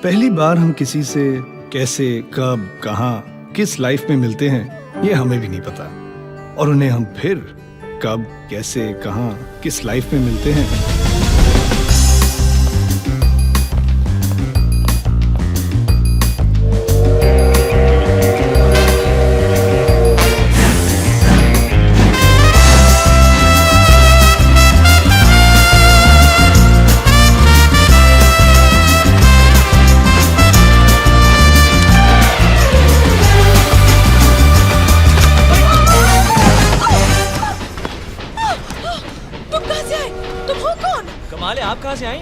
पहली बार हम किसी से कैसे, कब, कहाँ, किस लाइफ में मिलते हैं ये हमें भी नहीं पता, और उन्हें हम फिर कब, कैसे, कहाँ, किस लाइफ में मिलते हैं। कमाल है, आप कहाँ से आई?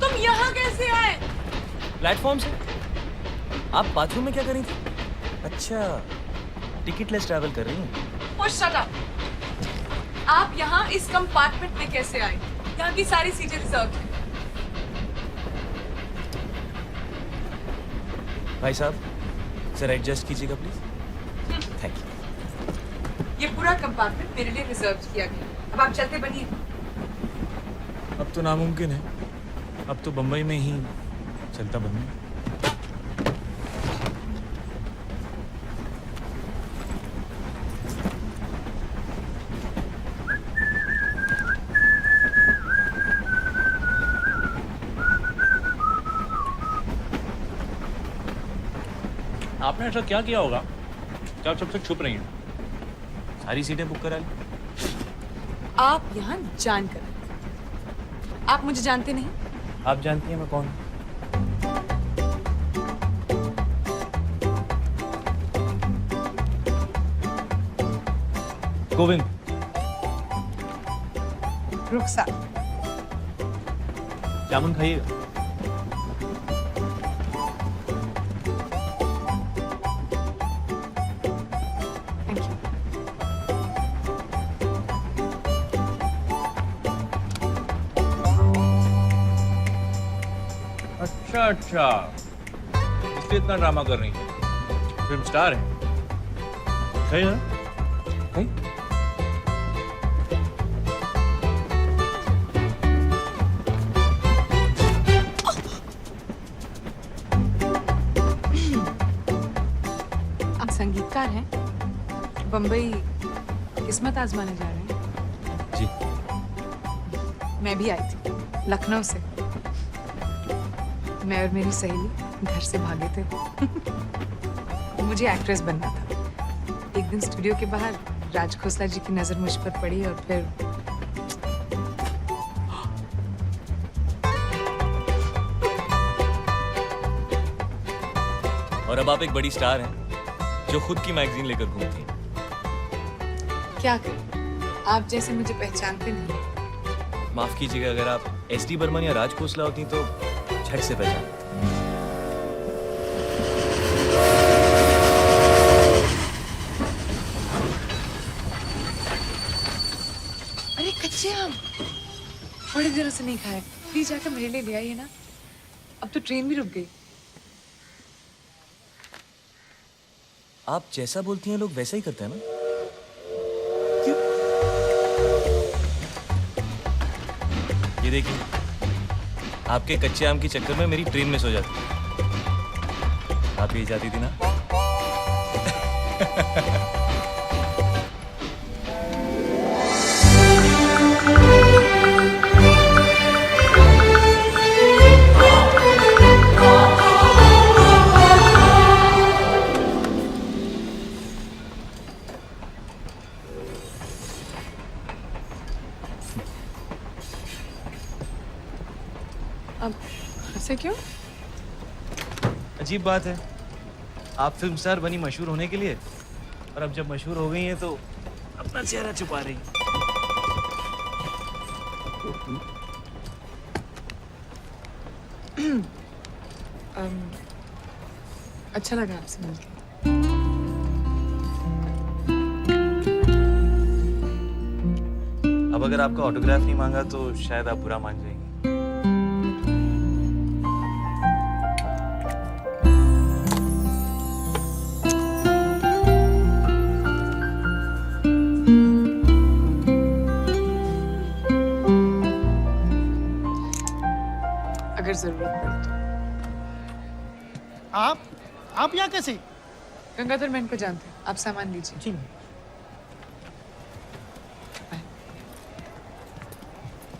तुम यहाँ कैसे आए? प्लेटफॉर्म से। आप बाथरूम में क्या कर रही थी? अच्छा, टिकटलेस ट्रैवल कर रही हैं। Oh, shut up! आप यहाँ इस कंपार्टमेंट में कैसे आए? यहाँ की सारी सीटें रिजर्व हैं। भाई साहब, सर एडजस्ट कीजिएगा प्लीज। Thank you. ये पूरा कंपार्टमेंट मेरे लिए रिजर्व किया गया। अब आप चलते बनिए। अब तो नामुमकिन है, अब तो बम्बई में ही चलता बनूं। आपने ऐसा क्या किया होगा कि आप सबसे छुप रही हैं? सारी सीटें बुक करा ली। आप यहाँ जानकर, आप मुझे जानते नहीं? आप जानती हैं मैं कौन हूँ? गोविंद। रुखसार। जामुन खाइएगा। Thank you. अच्छा अच्छा, इसलिए इतना ड्रामा कर रही हैं। फिल्म स्टार है। सही है ना? सही? आप संगीतकार हैं? बम्बई किस्मत आजमाने जा रहे हैं? जी। मैं भी आई थी लखनऊ से। मैं और मेरी सहेली घर से भागे थे। मुझे एक्ट्रेस बनना था। एक दिन स्टूडियो के बाहर राज खोसला जी की नजर मुझ पर पड़ी और फिर और अब आप एक बड़ी स्टार हैं जो खुद की मैगजीन लेकर घूमती हैं। क्या करें, आप जैसे मुझे पहचानते नहीं। माफ कीजिएगा, अगर आप एस.डी. बर्मन या राज खोसला होती तो झट से पहचान। अरे कच्चे आम बड़े दिनों से नहीं खाए, प्लीज जाकर मेरे लिए ले आइए ना। अब तो ट्रेन भी रुक गई। आप जैसा बोलती हैं लोग वैसा ही करते हैं ना? ये देखिए, आपके कच्चे आम के चक्कर में मेरी ट्रेन मिस हो जाती। आप यही चाहती थी ना? अब ऐसे क्यों? अजीब बात है, आप फिल्म स्टार बनी मशहूर होने के लिए, और अब जब मशहूर हो गई हैं तो अपना चेहरा छुपा रही। अच्छा लगा आपसे मिलकर। अब अगर आपका ऑटोग्राफ नहीं मांगा तो शायद आप बुरा मान जाएंगे। अगर जरूरत पड़े तो। आप यहाँ कैसे? गंगाधर मैं इनको जानती हूँ, आप सामान लीजिए। जी।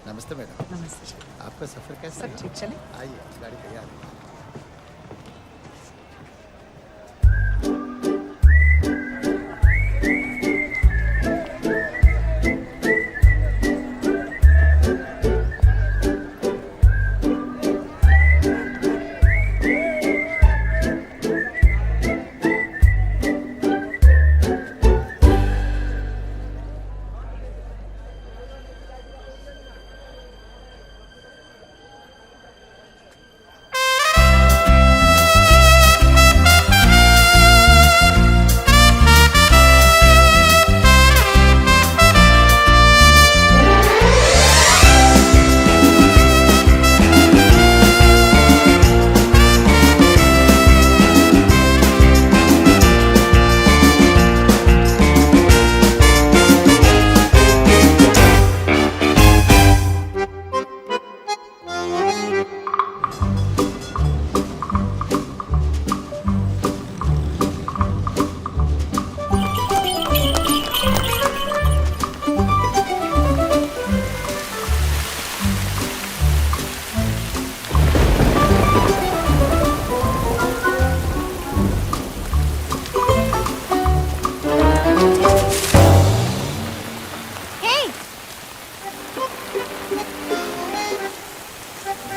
नमस्ते मैडम। नमस्ते। आपका सफर कैसा सब ठीक चले? आइए, गाड़ी तैयार है।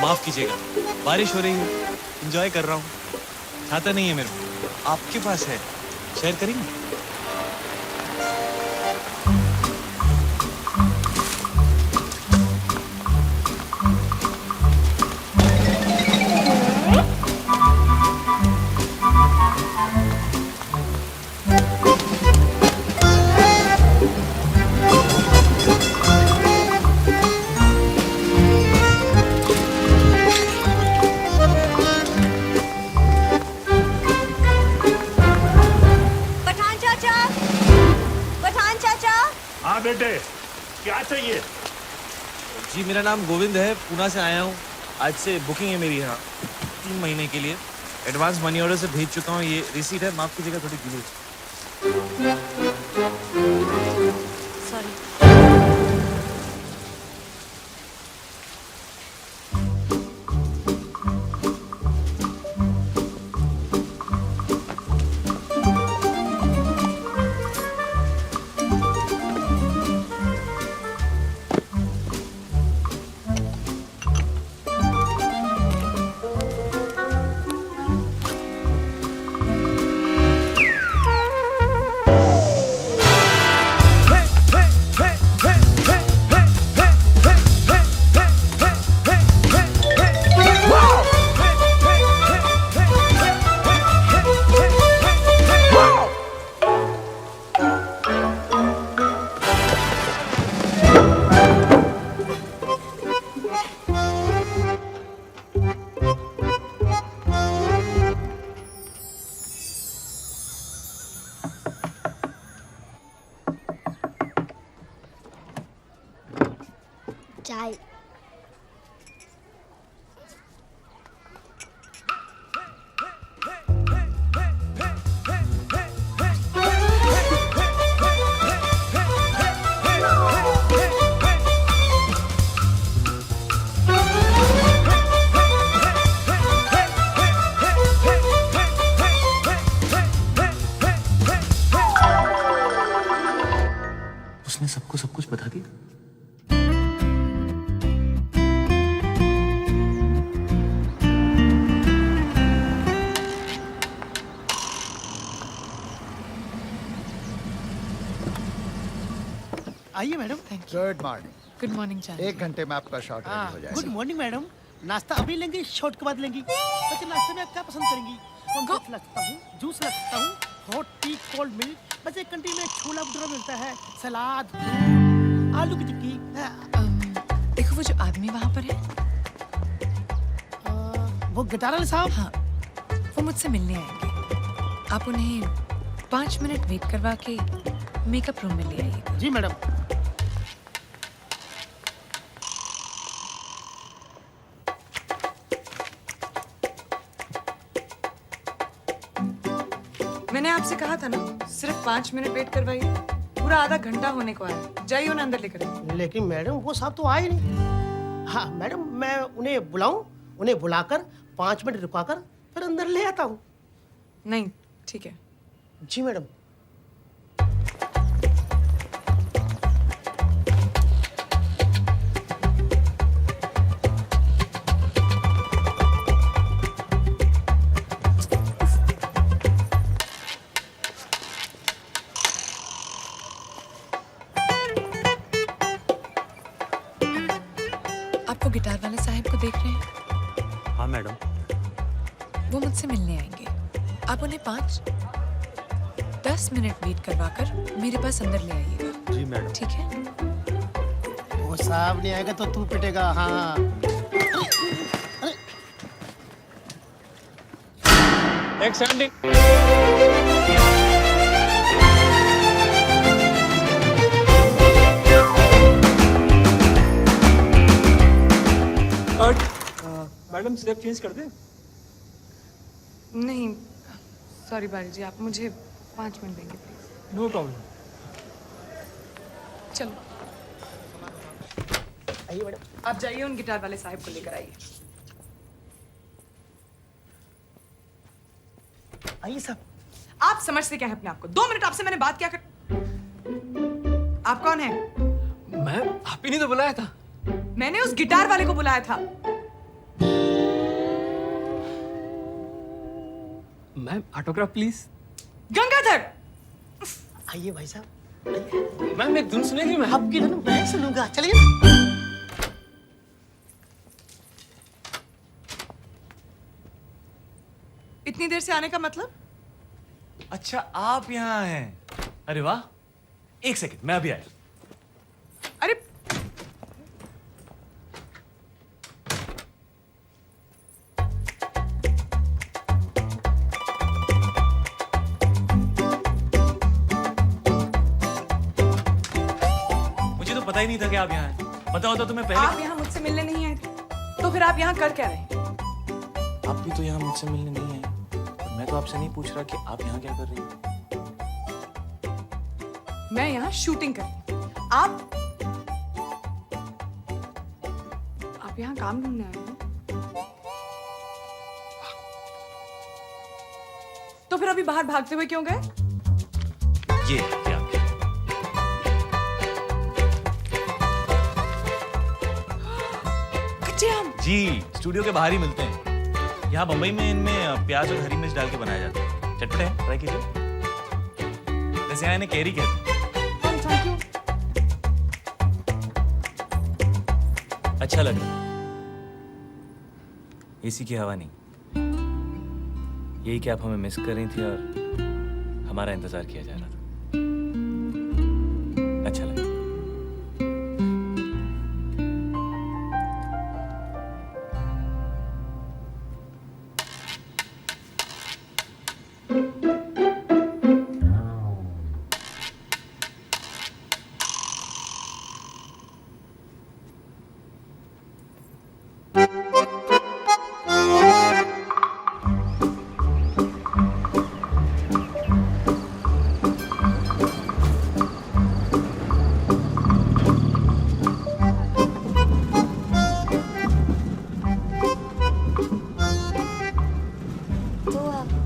माफ कीजिएगा, बारिश हो रही है, एंजॉय कर रहा हूँ। छाता नहीं है मेरे को, आपके पास है, शेयर करेंगे? हाँ बेटे, क्या चाहिए? जी मेरा नाम गोविंद है, पूना से आया हूँ। आज से बुकिंग है मेरी यहाँ 3 महीने के लिए। एडवांस मनी ऑर्डर से भेज चुका हूँ। ये रिसीट है, माफ कीजिएगा थोड़ी डिले। सॉरी। चाय। उसने सबको सब कुछ बता दिया। आइए madam. Good morning. Good morning चांद। 1 घंटे में आपका शॉट रेडी हो गुड जाएगा। Morning madam. नाश्ता अभी लेंगी, शॉट के बाद लेंगी? वैसे नाश्ते में आप क्या पसंद करेंगी? कॉम्प्लेक्स लगता हूँ, जूस लगता हूँ, हॉट टी, कोल्ड मिल्क। वैसे कैंटीन में छोला भटूरा मिलता है, सलाद, आलू की टिक्की। देखो वो जो आदमी वहाँ पर है, वो गिटार वाले साहब। हाँ, वो मुझसे मिलने आएंगे। आप उन्हें 5 मिनट वेट करवा के मेकअप रूम में ले आइएगा। जी मैडम। मैंने आपसे कहा था ना सिर्फ 5 मिनट वेट करवाइए। पूरा आधा घंटा होने को आया। जाइए उन्हें अंदर लेकर आइए। लेकिन मैडम वो साहब तो आए नहीं। हाँ मैडम, मैं उन्हें बुलाऊं, उन्हें बुलाकर 5 मिनट रुकाकर फिर अंदर ले आता हूँ। नहीं, ठीक है। जी मैडम। आपको गिटार वाले साहब को देख रहे हैं? हाँ मैडम। वो मुझसे मिलने आएंगे। आप उन्हें 5-10 मिनट वेट करवाकर मेरे पास अंदर ले आइएगा। जी मैडम। ठीक है? वो साहब नहीं आएगा तो तू पिटेगा। हाँ। एक सेकंड। मैडम स्टेप चेंज कर दे। नहीं, सॉरी बारी जी, आप मुझे 5 मिनट देंगे प्लीज। No problem. चलो आइए मैडम। आप जाइए उन गिटार वाले साहब को लेकर आइए। आइए साहब। आप समझते क्या है अपने आप को? 2 मिनट आपसे मैंने बात क्या कर। आप कौन है? मैम आप ही ने तो बुलाया था। मैंने उस गिटार वाले को बुलाया था। Ma'am autograph please. गंगाधर! आइए भाई साहब। मैम एक धुन सुनेगी मैम? आपकी धुन मैं सुनूंगा, चलिए ना। इतनी देर से आने का मतलब? अच्छा आप यहाँ हैं। अरे वाह, एक सेकंड मैं अभी आया। अरे मुझे तो पता ही नहीं था कि आप यहाँ हैं। पता होता तो मैं पहले। आप यहाँ मुझसे मिलने नहीं आए थे, तो फिर आप यहाँ कर क्या रहे? आप भी तो यहाँ मुझसे मिलने नहीं आए। मैं तो आपसे नहीं पूछ रहा कि आप यहाँ क्या कर रही हैं। मैं यहाँ शूटिंग कर रही हूँ। आप यहाँ काम ढूंढने आए हैं? तो फिर अभी बाहर भागते हुए क्यों गए? ये क्या? कच्चे आम। जी, स्टूडियो के बाहर ही मिलते हैं। यहाँ बम्बई में इनमें प्याज और हरी मिर्च डाल के बनाया जाता है। चटपटे हैं, ट्राई कीजिए। वैसे यहाँ इन्हें कैरी कहते हैं। Thank you. अच्छा लग रहा है। एसी की हवा नहीं। यही कि आप हमें मिस कर रही थी और हमारा इंतजार किया जा रहा था। अच्छा लगा।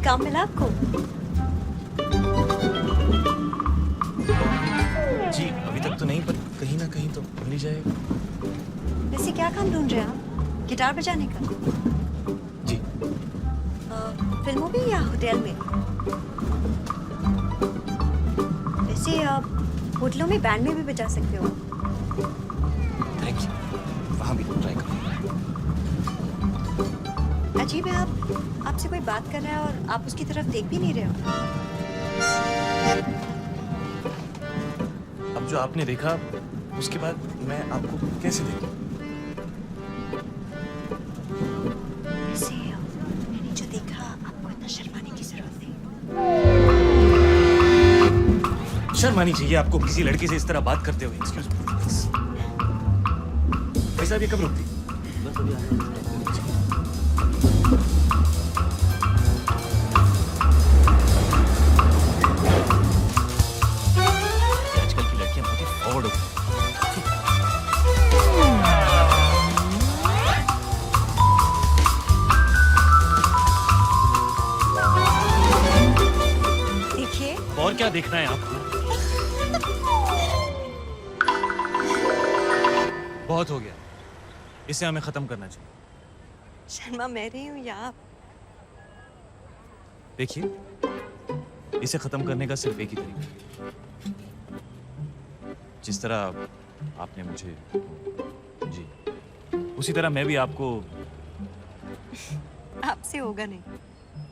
काम मिला आपको? जी अभी तक तो नहीं, पर कहीं ना कहीं तो मिल ही जाएगा। वैसे क्या काम ढूंढ रहे हैं आप? गिटार बजाने का? जी। फिल्मों में या होटल में? वैसे आप होटलों में बैंड में भी बजा सकते हो। Thank you. वहाँ भी ट्राई करूँगा। अजीब है, आपसे कोई बात कर रहा है और आप उसकी तरफ देख भी नहीं रहे हो। अब जो आपने देखा उसके बाद मैं आपको कैसे देखूं? वैसे मैंने जो देखा, आपको इतना शर्माने की जरूरत नहीं। शर्म आनी चाहिए आपको किसी लड़के से इस तरह बात करते हुए। Excuse me. भाई साहब ये कब रुकती? बस अभी आ रहे हैं। फटाफट उठो। देखिए और क्या देखना है आपको? बहुत हो गया, इसे हमें खत्म करना चाहिए। शर्मा मैं रही हूँ या आप? देखिए, इसे खत्म करने का सिर्फ एक ही तरीका है। जिस तरह आपने मुझे जी, उसी तरह मैं भी आपको। आपसे होगा नहीं।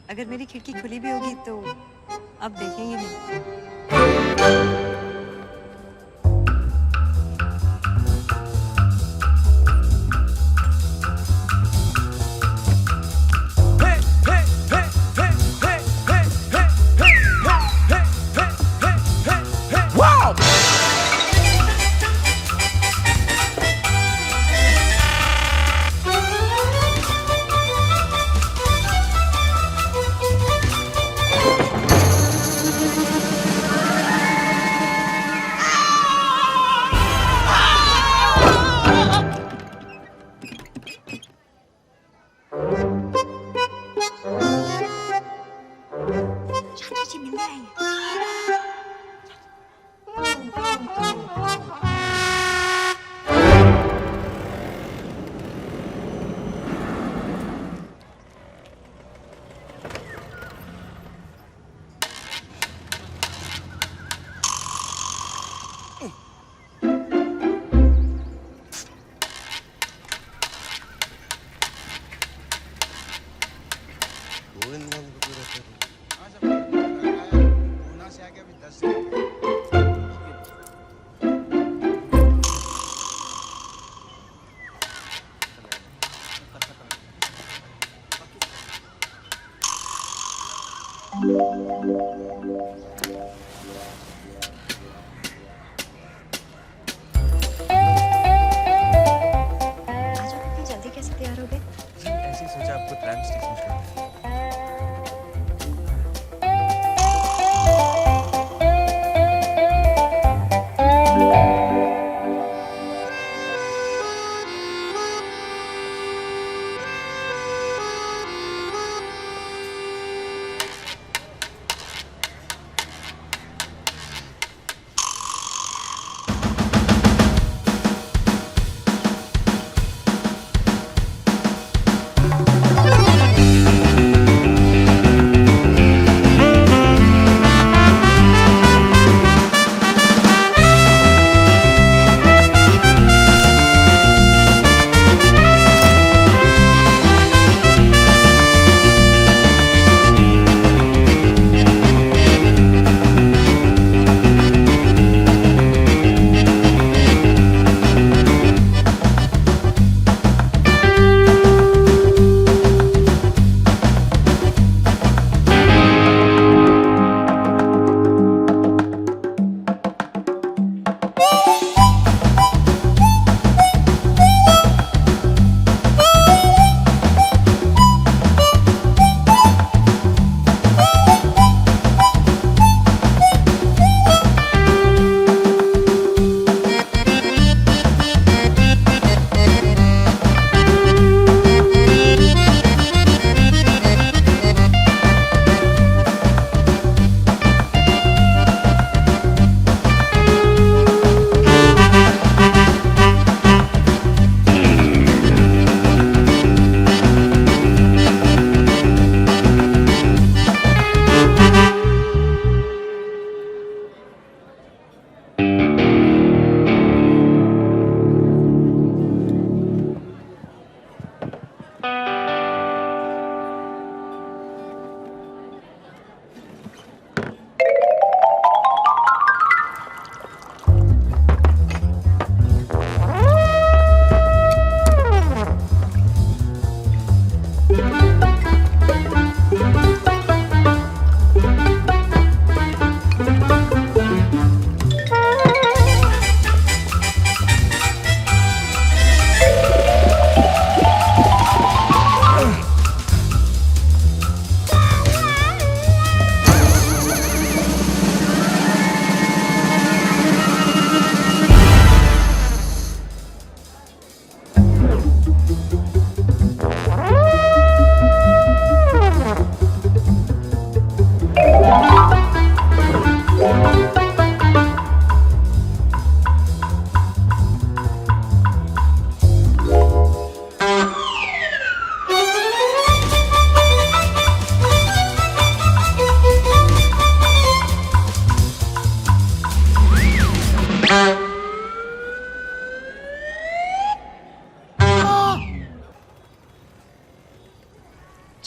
अगर मेरी खिड़की खुली भी होगी तो आप देखेंगे नहीं।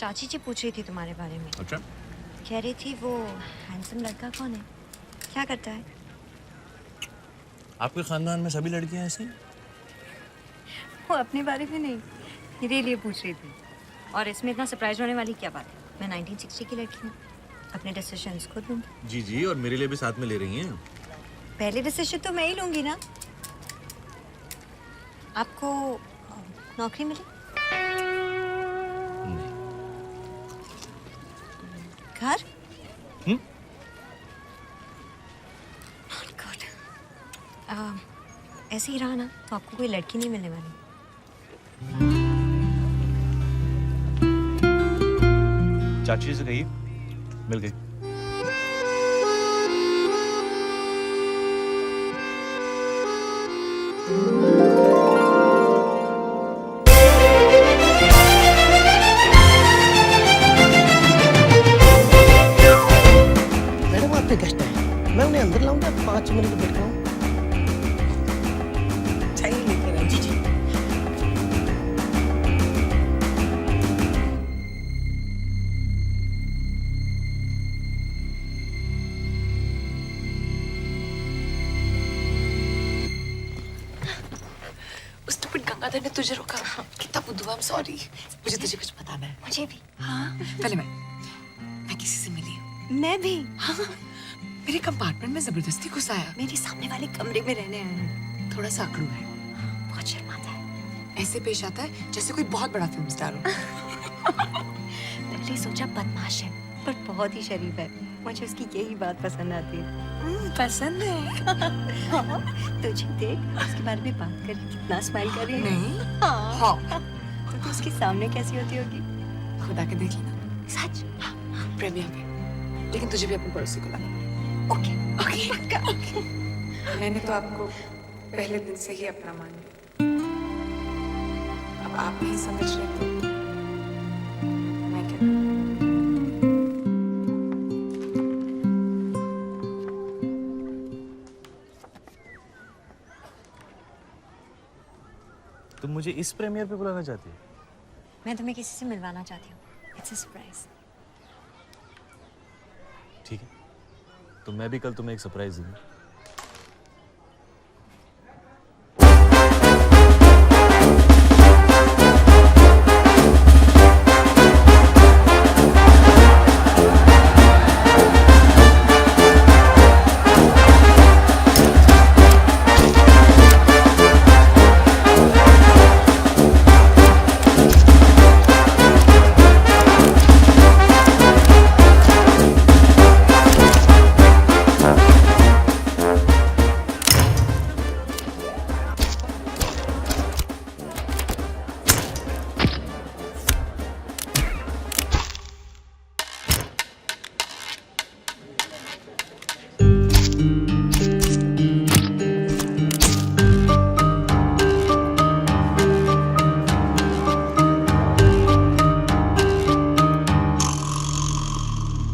चाची जी पूछ रही थी तुम्हारे बारे में। अच्छा, कह रही थी वो हैंडसम लड़का कौन है, क्या करता है? आपके खानदान में सभी लड़कियां ऐसी हैं? वो अपने बारे में नहीं, मेरे लिए पूछ रही थी। और इसमें इतना सरप्राइज होने वाली क्या बात है? मैं 1960 की लड़की हूँ, अपने डिसीजंस खुद लूँगी। जी जी, और मेरे लिए भी साथ में ले रही हैं। पहले डिसीजन तो मैं ही लूँगी ना। आपको नौकरी मिली? नहीं। घर? हम्म? Not good. ऐसे ही रहा ना तो आपको कोई लड़की नहीं मिलने वाली। चाची से कहिए, मिल गई। मैडम आपके गेस्ट हैं, मैं उन्हें अंदर लाऊंगा, 5 मिनट वेट कराऊं। चाहिए लेकर आओ। जी जी। उस स्टूपिड गंगाधर ने तुझे रोका। कितना बुद्धू, आई एम सॉरी। मुझे तुझे कुछ बताना है। मुझे भी। हाँ, पहले मैं किसी से मिली हूँ। मैं भी। हाँ, मेरे कंपार्टमेंट में जबरदस्ती घुस आया। मेरे सामने वाले कमरे में रहने आया है। थोड़ा सा अकड़ू है, बहुत शर्माता है। ऐसे पेश आता है जैसे कोई बहुत बड़ा फिल्म स्टार हो। पहले सोचा बदमाश है, पर बहुत ही शरीफ है। मुझे उसकी यही बात पसंद आती है। पसंद है? तुझे देख, उसके बारे में बात कर, कितना स्माइल कर रही है। नहीं। हाँ। हाँ, तो तू उसके सामने कैसी होती होगी? खुदा के देख लेना। सच? प्रेमिया पे। लेकिन तुझे भी अपने पड़ोसी को लाना। ओके। ओके। मैंने तो आपको पहले दिन से ही अपना मान लिया। अब आप नहीं समझ रहे तो मैं क्या करूं? तुम मुझे इस प्रीमियर पे बुलाना चाहती हो? मैं तुम्हें किसी से मिलवाना चाहती हूँ। It's a surprise. ठीक है, तो मैं भी कल तुम्हें एक सरप्राइज दूंगा।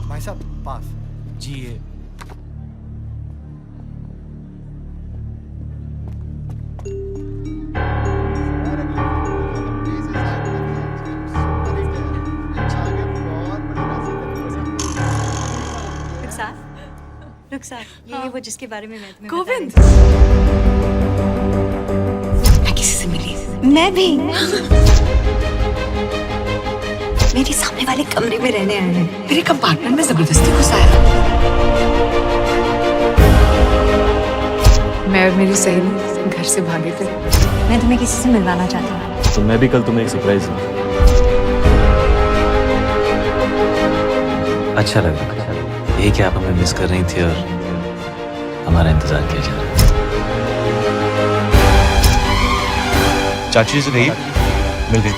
भाई साहब पास। जी ये रुखसार, ये वो जिसके बारे में मैं तुम्हें बता गोविंद। रही मैं किसी से मिली। थी। मैं भी। मेरे सामने वाले कमरे में रहने आए हैं। मेरे कंपार्टमेंट में जबरदस्ती घुस आया। मैं और मेरी सहेली घर से भागे थे। मैं तुम्हें किसी से मिलवाना चाहती हूँ। तो मैं भी कल तुम्हें एक सरप्राइज दूंगा। अच्छा लगा ये कि आप हमें मिस कर रही थी और हमारा इंतजार किया जा रहा है। चाची से कहिए, मिल गई।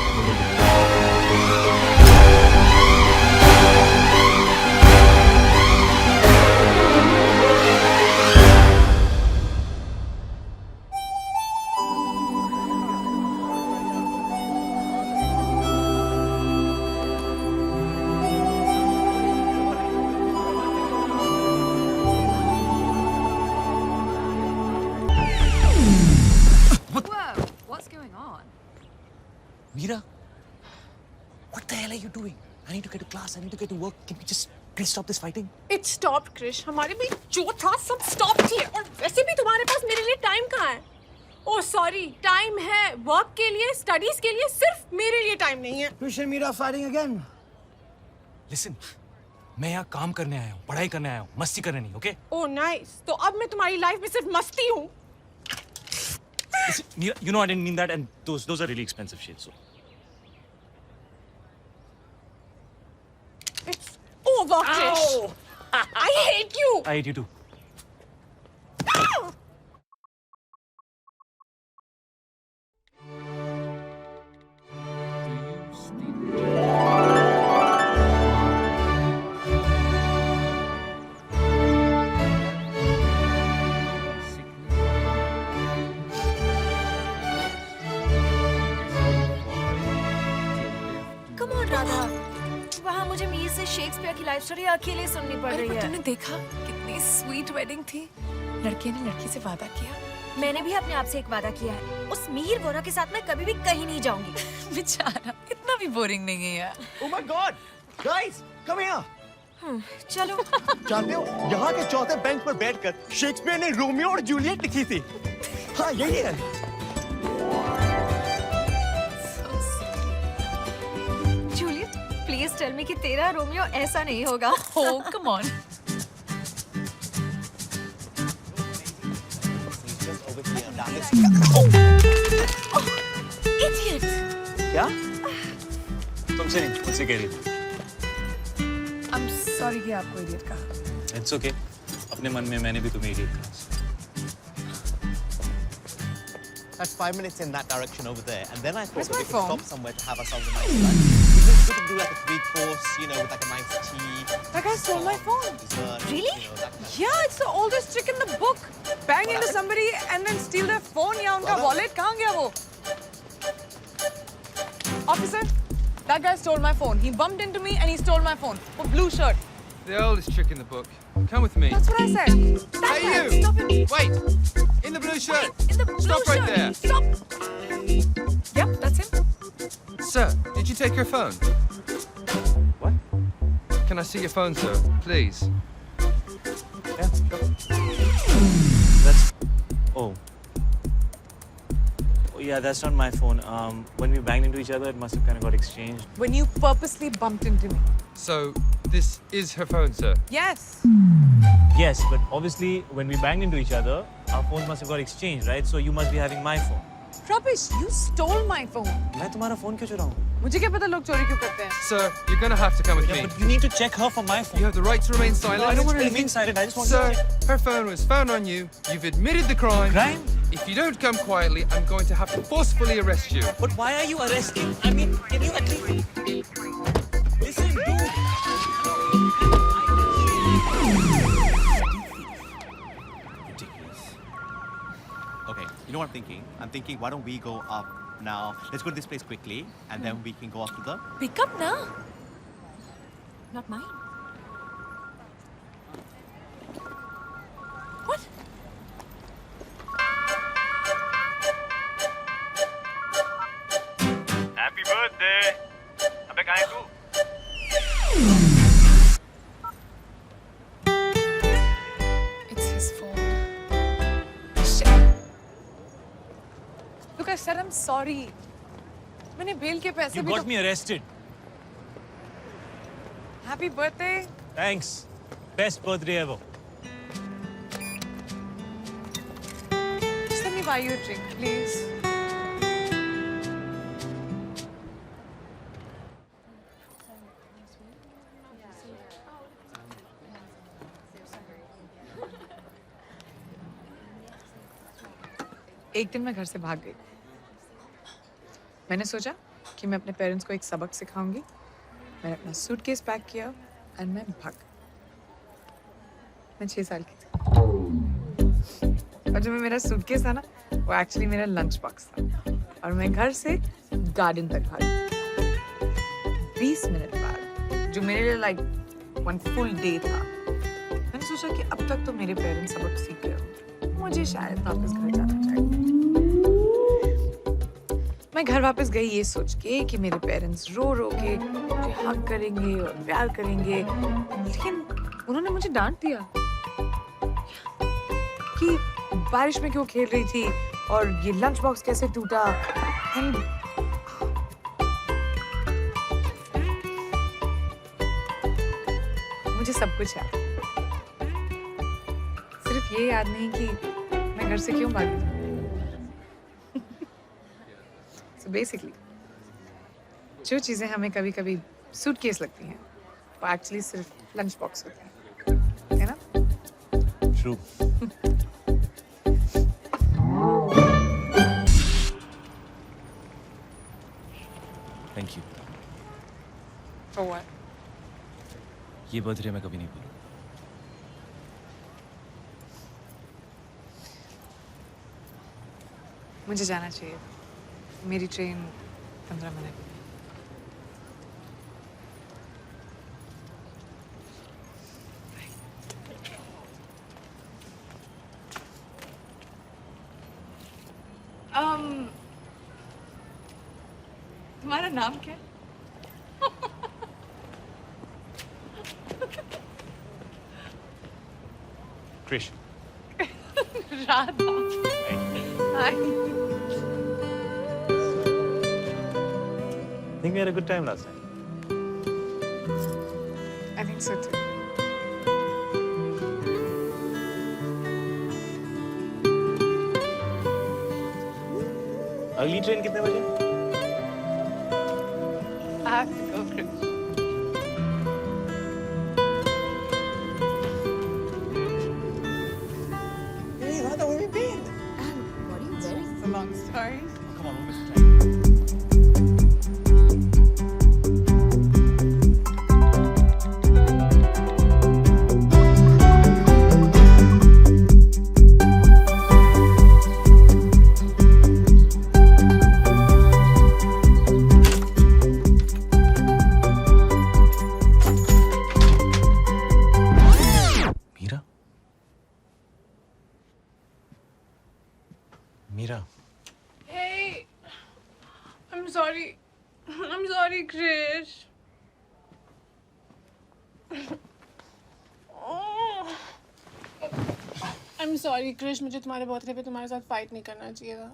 What's going on? Meera, what the hell are you doing? I need to get to class. I need to get to work. Can we just please stop this fighting? It stopped, Krish. हमारे भी जो था सब stop किए और वैसे भी तुम्हारे पास मेरे लिए टाइम कहाँ है? Oh sorry, टाइम है वर्क के लिए, स्टडीज के लिए, सिर्फ मेरे लिए टाइम नहीं है. Krish and Meera fighting again. Listen, मैं यहाँ काम करने आया हूँ, पढ़ाई करने आया हूँ, मस्ती करने नहीं, okay? Oh nice. तो अब मैं तुम्हारी लाइफ में सिर्फ मस्ती हूँ. Listen, Mira, you know I didn't mean that, and those are really expensive shit. So It's over, Krish. I hate you. I hate you too. Come on Radha, वहाँ मुझे मीर से शेक्सपियर की लाइफ स्टोरी अकेले सुननी पड़ रही है. तुमने देखा कितनी स्वीट वेडिंग थी. लड़के ने लड़की से वादा किया. मैंने भी अपने आप से एक वादा किया है, उस मीर गोरा के साथ मैं कभी भी कहीं नहीं जाऊंगी. बेचारा इतना भी बोरिंग नहीं है यार. Oh my God, guys, come here. चलो. जानते हो यहाँ के चौथे बेंच पर बैठकर शेक्सपियर ने रोमियो और जूलियट लिखी थी. हाँ यही है. जूलियट, प्लीज टेल मी कि तेरा रोमियो ऐसा नहीं होगा. Oh come on. Idiot. क्या? तुमसे नहीं, मुझसे कह रही थी. I'm sorry कि आपको इडियट कहा. It's okay. अपने मन में मैंने भी तुम्हें idiot कहा. That's 5 minutes in that direction over there, and then I thought Where's that my we could phone? stop somewhere to have ourselves a nice lunch. We could do like a 3-course, you know, with like a nice tea. That guy stole my phone. Dessert, Really? You know, that kind of Yeah, it's the oldest trick in the book. Bang into somebody and then steal their phone या उनका wallet. कहाँ गया वो? Officer, that guy stole my phone. He bumped into me and he stole my phone. A blue shirt. The oldest trick in the book. Come with me. That's what I said. That Hey, guy, you! stop him. Wait! In the blue shirt! In the blue Stop right shirt. there. Stop. Yep, that's him. Sir, did you take your phone? What? Can I see your phone, sir? Please. Yeah, sure. That's. Oh. Oh yeah, that's not my phone. When we banged into each other, it must have kind of got exchanged. When you purposely bumped into me. So, this is her phone, sir? Yes. Yes, but obviously when we banged into each other, our phones must have got exchanged, right? So you must be having my phone. Rubbish, you stole my phone. मैं तुम्हारा phone क्यों चुराऊँ? मुझे क्या पता लोग चोरी क्यों करते हैं? Sir, you're gonna have to come with Yeah, me. but you need to check her for my phone. You have the right to remain silent. No, I don't want to remain silent. I just want Sir, to check. her phone was found on you. You've admitted the crime. Crime? If you don't come quietly, I'm going to have to forcefully arrest you. But why are you arresting? I mean, can you at least listen, dude? Okay, you know what I'm thinking? I'm thinking, why don't we go up now? Let's go to this place quickly, and then we can go up to the. Pick up na. Not mine. What? Happy birthday. अबे कहाँ है तू? It's his phone. Shit. Look, I said I'm sorry. मैंने bell के पैसे You भी got me arrested. Happy birthday. Thanks. Best birthday ever. Just let me buy you a drink, please. एक दिन मैं घर से भाग गई. मैंने सोचा कि मैं अपने पेरेंट्स को एक सबक सिखाऊंगी. मैंने अपना सूटकेस पैक किया और मैं भाग. मैं 6 साल की थी. और जो मेरा सूटकेस था ना, वो एक्चुअली मेरा लंच बॉक्स था. और मैं घर से गार्डन तक भागी. 20 मिनट बाद, जो मेरे लिए लाइक 1 फुल डे था, मैंने सोचा कि अब तक तो मेरे पेरेंट्स सबक सीख गए होंगे. मुझे शायद वापस घर जाना चाहिए. मैं घर वापस गई ये सोच के कि मेरे पेरेंट्स रो रो के मुझे हग करेंगे और प्यार करेंगे, लेकिन उन्होंने मुझे डांट दिया कि बारिश में क्यों खेल रही थी और ये लंच बॉक्स कैसे टूटा। And मुझे सब कुछ याद, सिर्फ ये याद नहीं कि मैं घर से क्यों भागी थी। So basically, जो चीजें हमें कभी कभी सूटकेस लगती हैं वो एक्चुअली सिर्फ लंच बॉक्स होते हैं, है ना? True. Thank you. For what? ये बर्थडे मैं कभी नहीं भूलूंगा। मुझे जाना चाहिए, मेरी ट्रेन 15 मिनट में। तुम्हारा नाम क्या है? Krish. Radha. Hi. Think we had a good time last night. I think so too. अगली ट्रेन कितने बजे? I have to go, Krish. Hey, Radha, where have you been? What are you wearing? It's a long story. Come on, we'll miss the time. Meera? Meera? Hey, I'm sorry. I'm sorry, Krish. I'm sorry, Krish. मुझे तुम्हारे birthday पे तुम्हारे साथ fight नहीं करना चाहिए था.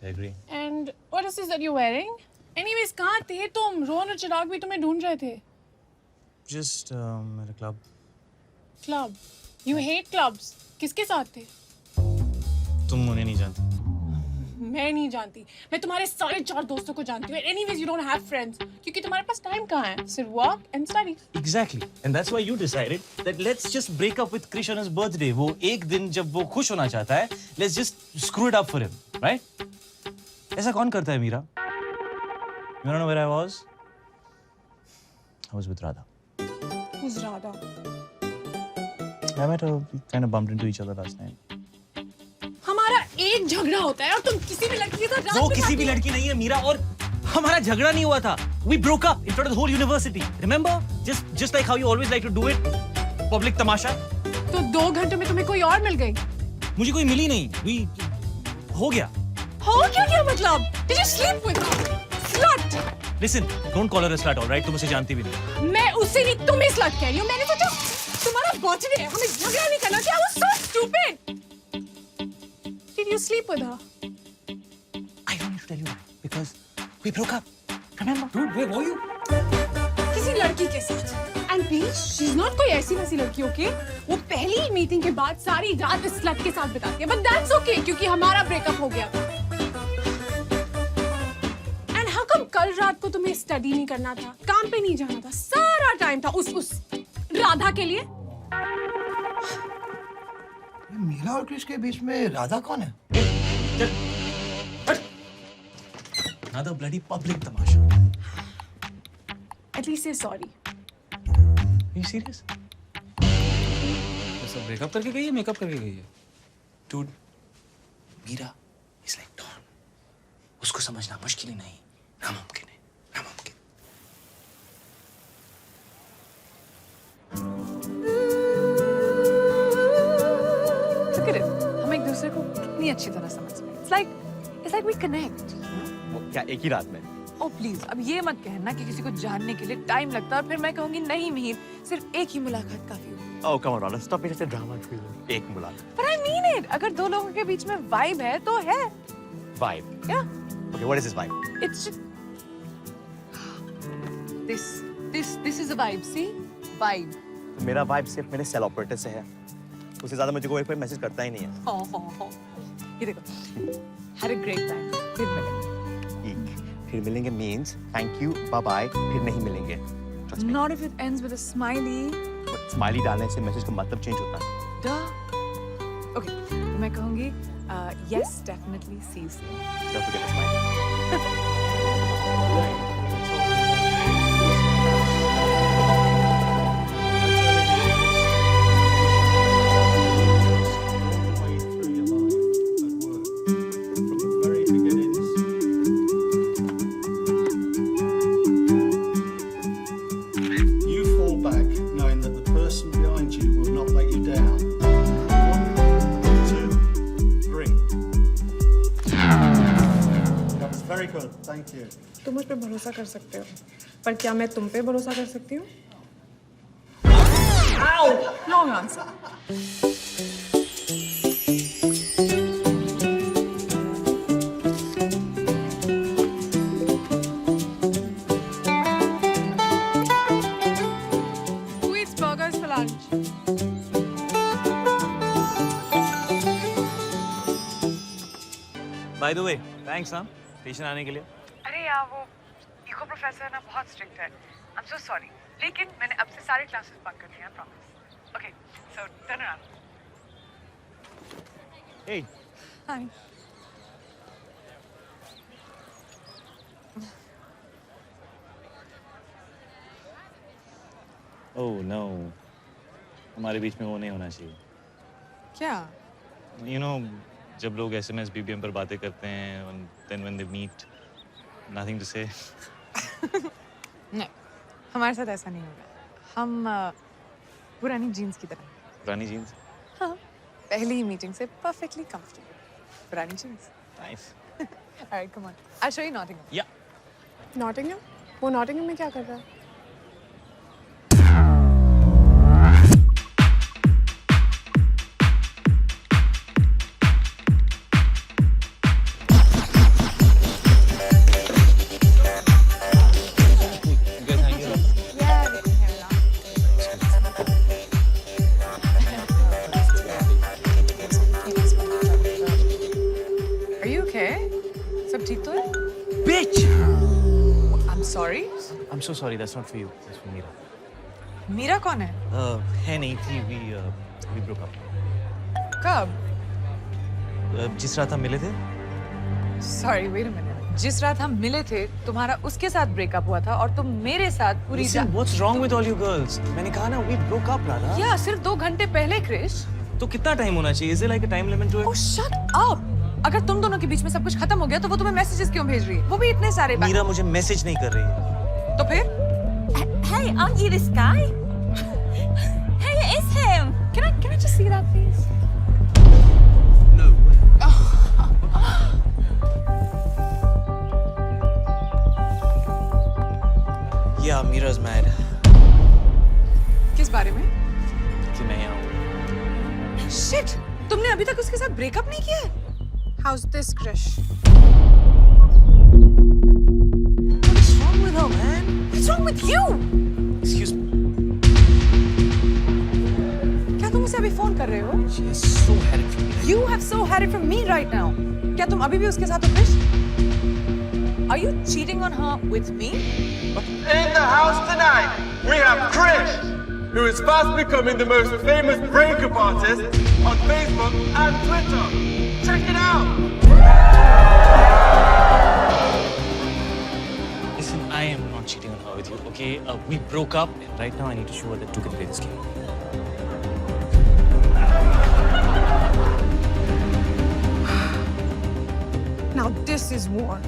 I agree. And what is this that you're wearing? Anyways, कहाँ थे तुम? रोहन और चिराग भी तुम्हें ढूंढ रहे थे. Just मेरे club. Club. You hate clubs. किसके साथ थे? तुम उन्हें नहीं जानती. मैं नहीं जानती. मैं तुम्हारे सारे 4 दोस्तों को जानती हूँ. Anyways, you don't have friends. क्योंकि तुम्हारे पास टाइम कहाँ है? सिर्फ work and study. Exactly. And that's why you decided that let's just break up with Krish on his birthday. वो एक दिन जब वो खुश होना चाहता है, let's just screw it up for him, right? ऐसा कौन करता है Meera? You don't know where I was? I was with Radha. Who's Radha? I met her. We kind of bumped into each other last night. हमारा एक झगड़ा होता है और तुम किसी भी लड़की के साथ रात वो बिताती किसी भी हो। लड़की नहीं है मीरा और हमारा झगड़ा नहीं हुआ था. We broke up in front of the whole university. Remember? Just like how you always like to do it. Public तमाशा. तो 2 घंटे में तुम्हें कोई और मिल गई. मुझे कोई मिली नहीं. हो गया. हो क्या मतलब? Did you sleep with her? Slut. Listen, don't call her a slut, all right? तुम उसे जानती भी नहीं. मैं उससे नहीं तुम्हें slut कह रही हूँ. मैंने सोचा तुम्हारा बर्थडे है, हमें झगड़ा नहीं करना चाहिए. I was so stupid. Did you sleep with her? I don't need to tell you that because we broke up. Remember? Dude, where were you? किसी लड़की के साथ. And please, she's not कोई ऐसी वैसी लड़की, okay? वो पहली मीटिंग के बाद सारी रात इस slut के साथ बिताती है. But that's okay क्योंकि हमारा ब्रेकअप हो गया था. And how come कल रात को तुम्हें स्टडी नहीं करना था, काम पे नहीं जाना था, सारा टाइम था उस राधा के लिए? मीरा और क्रिश के बीच में राधा कौन है? Another bloody public Tamasha. At least say sorry. Are you serious? सब ब्रेकअप करके गई है, मेकअप करके गई है. Dude, Meera is like Dawn. उसको समझना मुश्किल ही नहीं, नामुमकिन है, नामुमकिन. Look at it. हम एक दूसरे को कितनी अच्छी तरह समझते हैं. It's like we connect. क्या एक ही रात में? ओ प्लीज, अब ये मत कहना कि किसी को जानने के लिए टाइम लगता है और फिर मैं कहूंगी नहीं मिहिर, सिर्फ एक ही मुलाकात काफी होगी। Oh, come on, Rana, stop being such a drama queen. एक मुलाकात. But I mean it. अगर दो लोगों के बीच में वाइब है तो है। Vibe. Yeah. Okay, what is this vibe? It's just... This is a vibe. See, vibe. मेरा vibe सिर्फ मेरे सेल ऑपरेटर से है. उससे ज़्यादा मुझे कोई मैसेज करता ही नहीं है. हो. ये देखो. Had a great time. फिर मिलेंगे. फिर मिलेंगे means thank you, bye bye. फिर नहीं मिलेंगे. Trust me. Not if it ends with a smiley. Smiley डालने से मैसेज का मतलब चेंज होता है. Duh. Okay, मैं कहूँगी yes, definitely, see you. Don't forget the smile. You fall back knowing that the person behind you will not let you down. 1, 2, 3. That was very good. Thank you. तुम मुझ पे भरोसा कर सकते हो, पर क्या मैं तुम पे भरोसा कर सकती हूँ? Long answer. Sweets, burgers for lunch. By the way, thanks हाँ स्टेशन आने के लिए. अरे यार वो इको प्रोफेसर ना बहुत स्ट्रिक्ट है. I'm so sorry. लेकिन मैंने अब से सारे क्लासेस बंक कर दिए हैं, promise. Okay, so turn around. Hey. Hi. Oh no, हमारे बीच में वो नहीं होना चाहिए. क्या? You know, जब लोग SMS BBM पर बातें करते हैं and then when they meet, nothing to say. नहीं, हमारे साथ ऐसा नहीं होगा. हम पुरानी जीन्स की तरह. पुरानी जीन्स. हाँ, पहली ही मीटिंग से perfectly comfortable. पुरानी jeans. Nice. Alright, come on. I'll show you Nottingham. Yeah. Nottingham? वो नॉटिंघम में क्या कर रहा है? Are you okay? सब ठीक तो है? Bitch! I'm sorry. I'm so sorry. That's not for you. That's for Meera. Meera कौन है? है नहीं थी. We broke up. कब? जिस रात हम मिले थे. Sorry, wait a minute. जिस रात हम मिले थे, तुम्हारा उसके साथ ब्रेकअप हुआ था और तुम मेरे साथ पूरी Listen, what's wrong with all you girls? मैंने कहा ना, we broke up, Radha. या सिर्फ 2 घंटे पहले, क्रिश. तो कितना टाइम होना चाहिए? Is there like a time limit to it? Oh, shut up! अगर तुम दोनों के बीच में सब कुछ खत्म हो गया तो वो तुम्हें मैसेजेस क्यों भेज रही है? वो भी इतने सारे. मीरा मुझे मैसेज नहीं कर रही है. तो फिर? Hey, aren't you this guy? Hey, it is him. Can I just see that, please? No way. Yeah, Meera's mad. किस बारे में? कि मैं यहाँ हूँ. Shit! तुमने अभी तक उसके साथ ब्रेकअप नहीं किया है? How's this, Krish? What's wrong with her, man? What's wrong with you? Excuse me. क्या तुम उसे अभी फोन कर रहे हो? She has so had it from me. You have so had it from me right now. क्या तुम अभी भी उसके साथ हो, Krrish? Are you cheating on her with me? In the house tonight, we have Krish, who is fast becoming the most famous breakup artist on Facebook and Twitter. Check it out! Listen, I am not cheating on her with you, okay? We broke up, and right now I need to show her that two can play this game. Now this is war.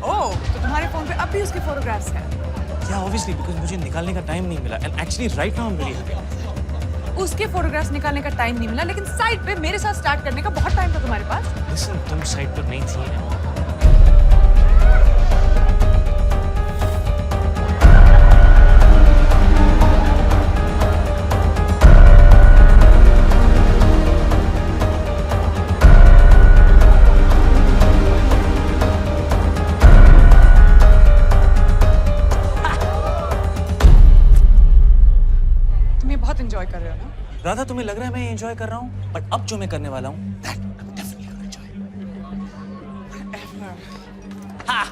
Oh, तो तुम्हारे phone पे अब भी उसके photographs हैं? Yeah, obviously, because मुझे निकालने का टाइम नहीं मिला. And actually, right now I'm really happy. उसके फोटोग्राफ्स निकालने का टाइम नहीं मिला, लेकिन साइड पे मेरे साथ स्टार्ट करने का बहुत टाइम था तुम्हारे पास. Listen, तुम साइड पर नहीं थी. तुम्हें लग रहा है मैं एंजॉय कर रहा हूँ, बट अब जो मैं करने वाला हूँ that I will definitely enjoy. हाँ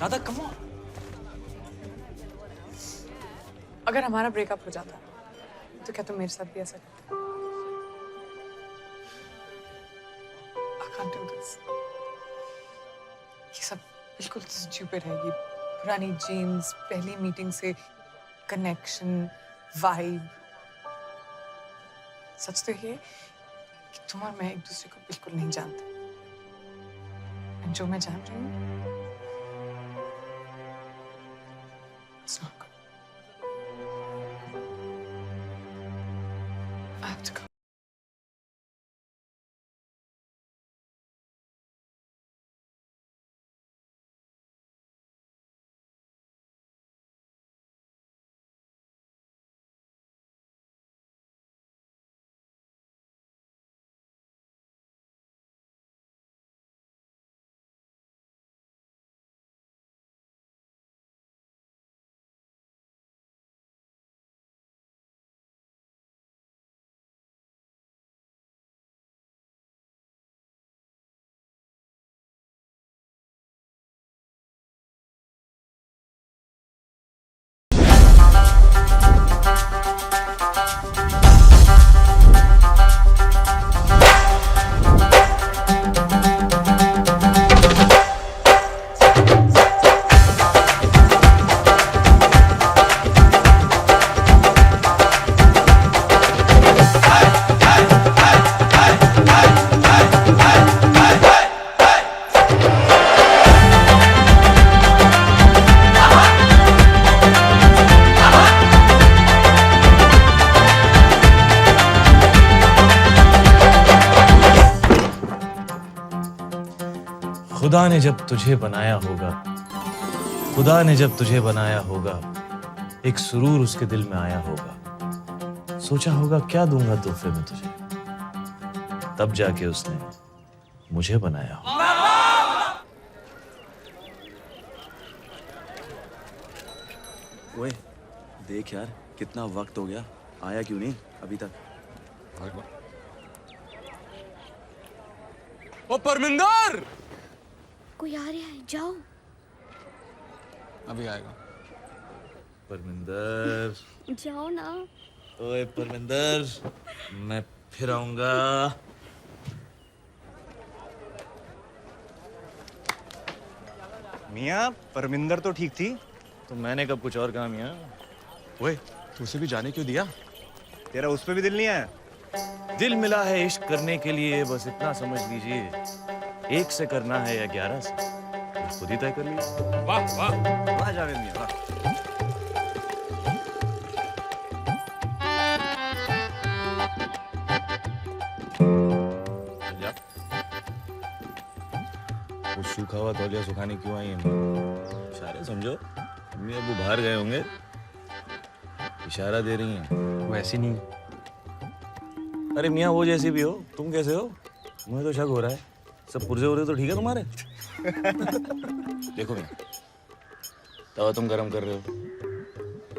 राधा कम ऑन। अगर हमारा ब्रेकअप हो जाता तो क्या तुम मेरे साथ भी ऐसा करते? I can't do this. ये सब बिल्कुल स्टूपिड है। ये पुरानी जेम्स, पहली मीटिंग से कनेक्शन, वाइब। सच तो ये कि तुम और मैं एक दूसरे को बिल्कुल नहीं जानते। जो मैं जान रही हूँ it's not good. I have to go. खुदा ने जब तुझे बनाया होगा, खुदा ने जब तुझे बनाया होगा, एक सुरूर उसके दिल में आया होगा। सोचा होगा क्या दूंगा तोहफे में तुझे, तब जाके उसने मुझे बनाया होगा। ओए देख यार, कितना वक्त हो गया, आया क्यों नहीं अभी तक? ओ परमिंदर! कोई आ रहा है, जाओ। अभी आएगा। परमिंदर जाओ ना। ओए परमिंदर, मैं फिर आऊंगा। मियाँ, परमिंदर तो ठीक थी। तो मैंने कब कुछ और कहा मियां? ओए, तू उसे भी जाने क्यों दिया? तेरा उस पे भी दिल नहीं आया? दिल मिला है इश्क करने के लिए, बस इतना समझ लीजिए। 1 से करना है या 11 से, तो खुद ही तय कर लीजिए। वाह वाह वाह जावेद मियाँ वाह। वो सूखा हुआ तौलिया सुखाने क्यों आई है? इशारे समझो, मम्मी अबू बाहर गए होंगे, इशारा दे रही हैं। वैसे नहीं। अरे मियाँ वो जैसी भी हो, तुम कैसे हो? मुझे तो शक हो रहा है, सब पुर्जे उर्जे तो ठीक है तुम्हारे? देखो मियाँ, तवा तुम गरम कर रहे हो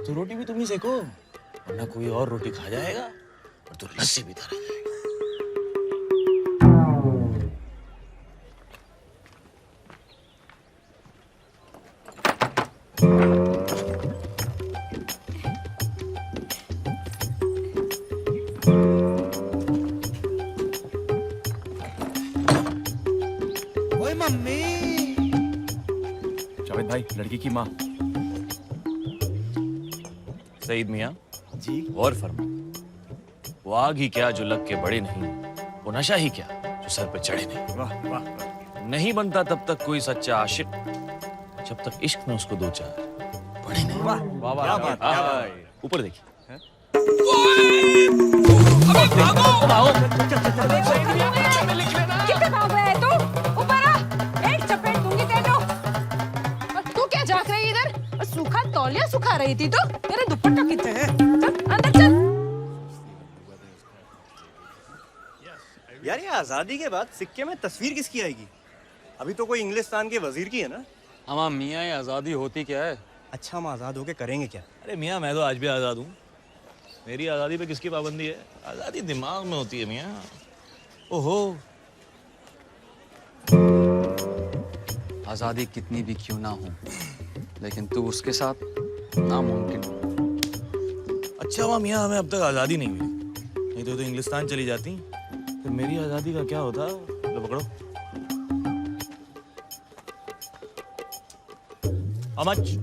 तो रोटी भी तुम ही सेको, वरना कोई और रोटी खा जाएगा और तो लस्सी भी तरह जाएगा। जावेद भाई, लड़की की माँ। सईद मियाँ जी। गौर फरमा, वो आग ही क्या जो लग के बड़े नहीं, वो नशा ही क्या जो सर पे चढ़े नहीं। वाह वाह। नहीं बनता तब तक कोई सच्चा आशिक, जब तक इश्क में उसको 2-4 बड़े नहीं। वाह वाह वाह। क्या बात, क्या बात। ऊपर देखिए। कितने भाग गया है तू? ऊपर आ, एक चपेट दूंगी तेरे को। और तू क्या झांक रही है इधर? और सूखा तौलिया सुखा रही थी तो? तेरे दुपट्टा कितने हैं? चल अंदर चल। यार ये आजादी के बाद सिक्के में तस्वीर किसकी आएगी? अभी तो कोई इंग्लिस्तान के वजीर की है ना? हमारा मियाँ, ये आज़ादी होती क्या है? अच्छा, हम आजाद होके करेंगे क्या? अरे मियाँ मैं तो आज भी आजाद हूँ। मेरी आजादी पे किसकी पाबंदी है? आजादी दिमाग में होती है मियाँ। ओहो, आजादी कितनी भी क्यों ना हो, लेकिन तू उसके साथ नामुमकिन। अच्छा हुआ मियाँ हमें अब तक आजादी नहीं मिली, नहीं तो इंग्लिस्तान चली जाती, फिर मेरी आजादी का क्या होता? लो पकड़ो। How much?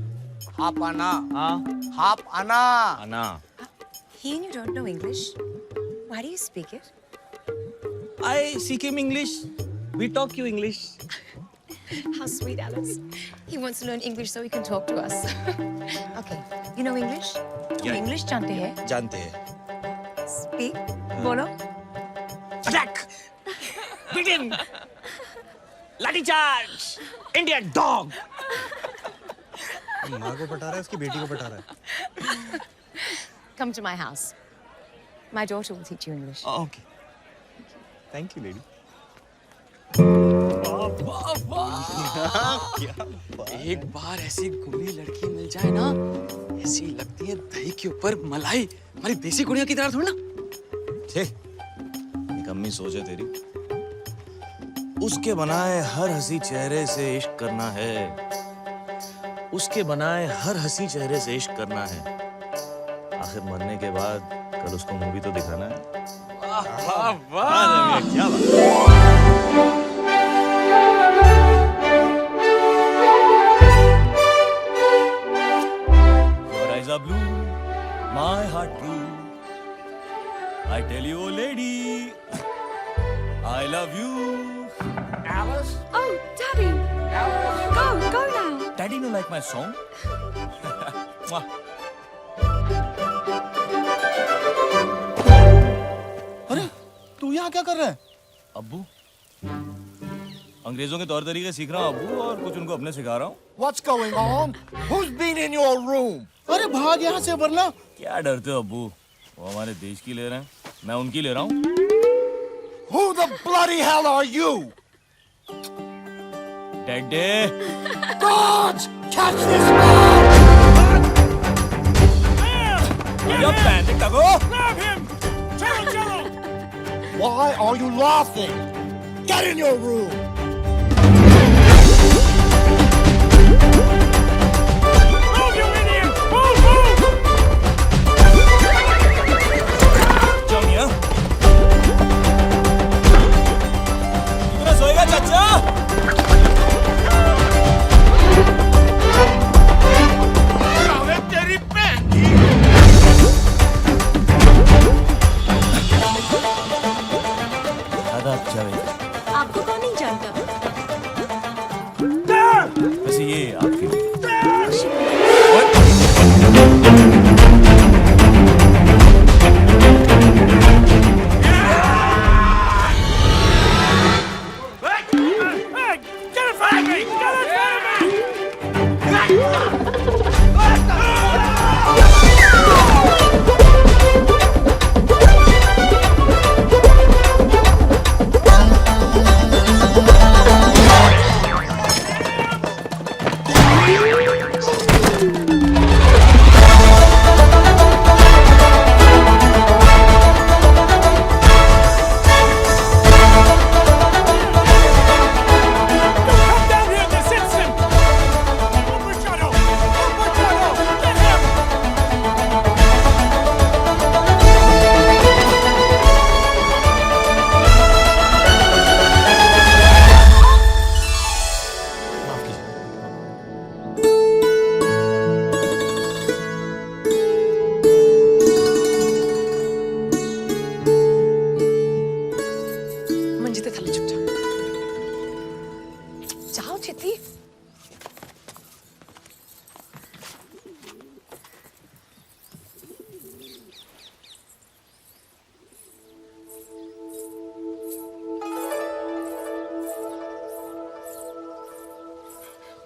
हाफ आना। हाँ, हाफ आना। आना। He and you don't know English? Why do you speak it? I speak him English. We talk you English. How sweet, Alice. He wants to learn English so he can talk to us. Okay, you know English? Yeah. English जानते हैं? जानते हैं। Speak. बोलो. Attack! Begin! Lathi charge! Indian dog! माँ को पटा रहा है, उसकी बेटी को पटा रहा है। Come to my house. My daughter will teach you English. Oh, okay. Thank you, lady. एक बार ऐसी गोरी लड़की मिल जाए ना, ऐसी लगती है दही के ऊपर मलाई। हमारी देसी कुड़ियों की तरह थोड़ी ना। निकम्मी सोच है तेरी। उसके बनाए हर हंसी चेहरे से इश्क करना है, उसके बनाए हर हंसी चेहरे से इश्क करना है। आखिर मरने के बाद कल उसको मूवी तो दिखाना है। वाह वाह, क्या बात। Your eyes are blue, my heart blue. I tell you, oh lady, I love you. Alice? Oh, Daddy! Go now! Daddy, you like my song? Mwah. अरे तू यहाँ क्या कर रहा है? अब्बू, अंग्रेजों के तौर तरीके सीख रहा हूँ अब्बू, और कुछ उनको अपने सिखा रहा हूँ। What's going on? Who's been in your room? अरे भाग यहाँ से वरना। क्या डरते हो अब्बू? वो हमारे देश की ले रहे हैं, मैं उनकी ले रहा हूँ। Who the bloody hell are you? Daddy. God! Catch this man! You're panic, Tago. Grab him! Cello! Why are you laughing? Get in your room! Move, you idiot! Move, move! जाओ मियाँ। कितना सोएगा चाचा? तेरी बहन की! आदाब जावेद। आपको कौन नहीं जानता? वैसे ये आपकी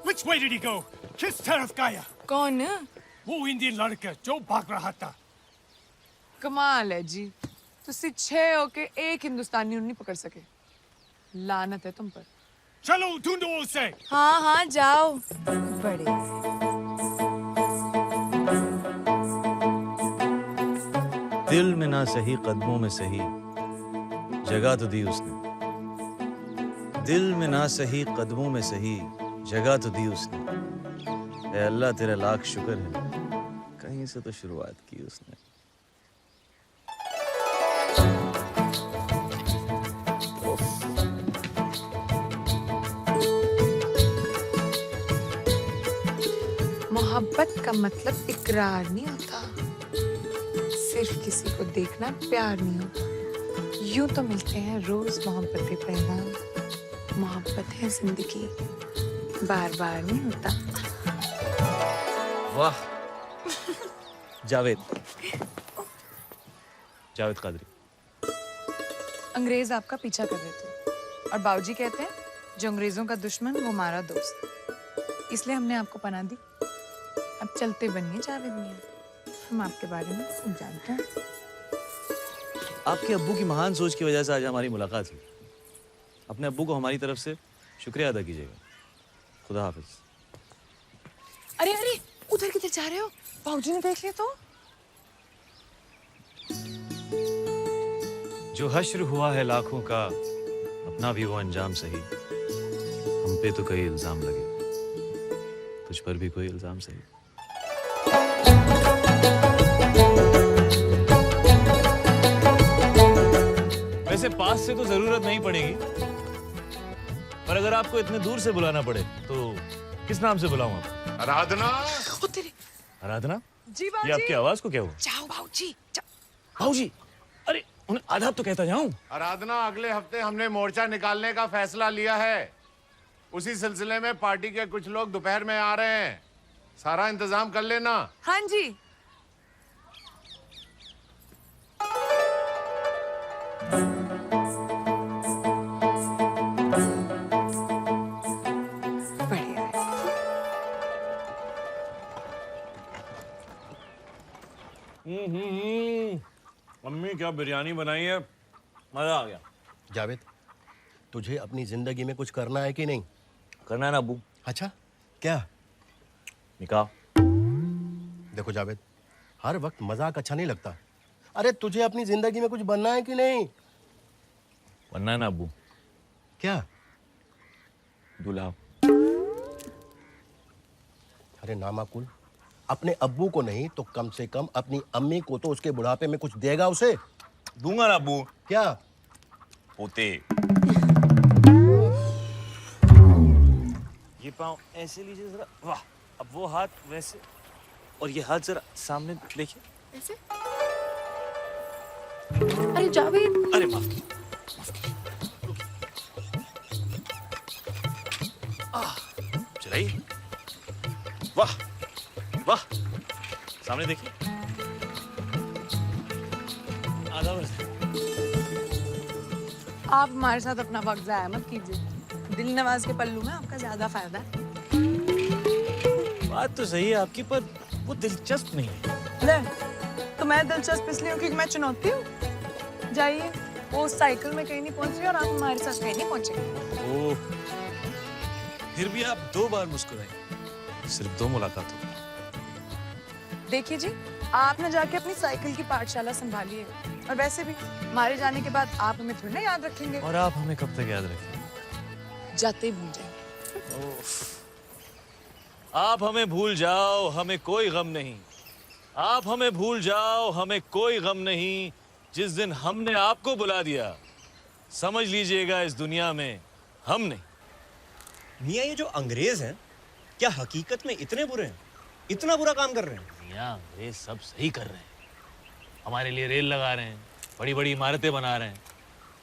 Which way did he go? किस तरफ गया? कौन? वो इंडियन लड़का जो भाग रहा था। कमाल है जी, तुझसे 6 होके एक हिंदुस्तानी नहीं पकड़ सके। लानत है तुम पर। चलो ढूंढो उसे। हाँ हाँ जाओ। बड़े दिल में ना सही कदमों में सही जगह तो दी उसने। दिल में ना सही कदमों में सही जगह तो दी उसने। ऐ अल्लाह तेरा लाख शुक्र है, कहीं से तो शुरुआत की उसने। मोहब्बत का मतलब इकरार नहीं होता, सिर्फ किसी को देखना प्यार नहीं होता। यूं तो मिलते हैं रोज मोहब्बतें पैगाम, मोहब्बत है जिंदगी, बार बार नहीं होता। वाह जावेद, जावेद कादरी। अंग्रेज आपका पीछा कर रहे थे और बाबूजी कहते हैं जो अंग्रेजों का दुश्मन वो हमारा दोस्त, इसलिए हमने आपको पनाह दी। अब चलते बनिए जावेद मियां, हम आपके बारे में सब जानते हैं। आपके अब्बू की महान सोच की वजह से आज हमारी मुलाकात हुई। अपने अब्बू को हमारी तरफ से शुक्रिया अदा कीजिएगा। खुदा हाफिज। अरे अरे उधर किधर जा रहे हो? बाबूजी ने देख लिया तो। जो हश्र हुआ है लाखों का, अपना भी वो अंजाम सही। हम पे तो कई इल्जाम लगे, तुझ पर भी कोई इल्जाम सही। वैसे पास से तो जरूरत नहीं पड़ेगी, पर अगर आपको इतने दूर से बुलाना पड़े तो किस नाम से बुलाऊं आपको? आराधना। आराधना? जी ये बाबूजी। आपकी आवाज को क्या हुआ? जाओ बाबूजी। भाऊजी, अरे उन्हें आदाब तो कहता जाऊं। आराधना, अगले हफ्ते हमने मोर्चा निकालने का फैसला लिया है। उसी सिलसिले में पार्टी के कुछ लोग दोपहर में आ रहे हैं, सारा इंतजाम कर लेना। हाँ जी। बढ़िया है। मम्मी क्या बिरयानी बनाई है, मजा आ गया। जावेद, तुझे अपनी जिंदगी में कुछ करना है कि नहीं? करना है ना अब्बू। अच्छा, क्या? निकाह। देखो जावेद, हर वक्त मजाक अच्छा नहीं लगता। अरे तुझे अपनी जिंदगी में कुछ बनना है कि नहीं? बनना है ना अब्बू। क्या? दूल्हा। अरे नामाकुल, अपने अब्बू को नहीं तो कम से कम अपनी अम्मी को तो उसके बुढ़ापे में कुछ देगा उसे। दूंगा ना अब्बू। क्या? पोते। ये पाँव ऐसे लीजिए जरा, वाह। अब वो हाथ वैसे, और ये हाथ जरा सामने देखिए। ऐसे? अरे जावेद। अरे माफ कीजिए। चलाइए। वाह वाह, सामने देखिए। आधा वर्ष। आप हमारे साथ अपना वक्त जाया मत कीजिए, दिल नवाज के पल्लू में आपका ज्यादा फायदा है। बात तो सही है आपकी, पर वो दिलचस्प नहीं है। ले, तो मैं दिलचस्प इसलिए हूँ क्योंकि मैं चुनौती हूँ। जाइए, वो साइकिल में कहीं नहीं पहुंच रही और आप हमारे साथ कहीं नहीं पहुंचे। ओह, फिर भी आप 2 बार मुस्कुराए, सिर्फ 2 मुलाकात हो। देखिए जी, आपने जाके अपनी साइकिल की पाठशाला संभाली है, और वैसे भी हमारे जाने के बाद आप हमें थोड़ी ना याद रखेंगे। और आप हमें कब तक याद रखेंगे? जाते ही भूल जाएंगे। आप हमें भूल जाओ, हमें कोई गम नहीं। आप हमें भूल जाओ, हमें कोई गम नहीं। जिस दिन हमने आपको बुला दिया, समझ लीजिएगा इस दुनिया में हम नहीं। मियाँ, ये जो अंग्रेज हैं, क्या हकीकत में इतने बुरे हैं? इतना बुरा काम कर रहे हैं? मियाँ, अंग्रेज सब सही कर रहे हैं। हमारे लिए रेल लगा रहे हैं, बड़ी बड़ी इमारतें बना रहे हैं,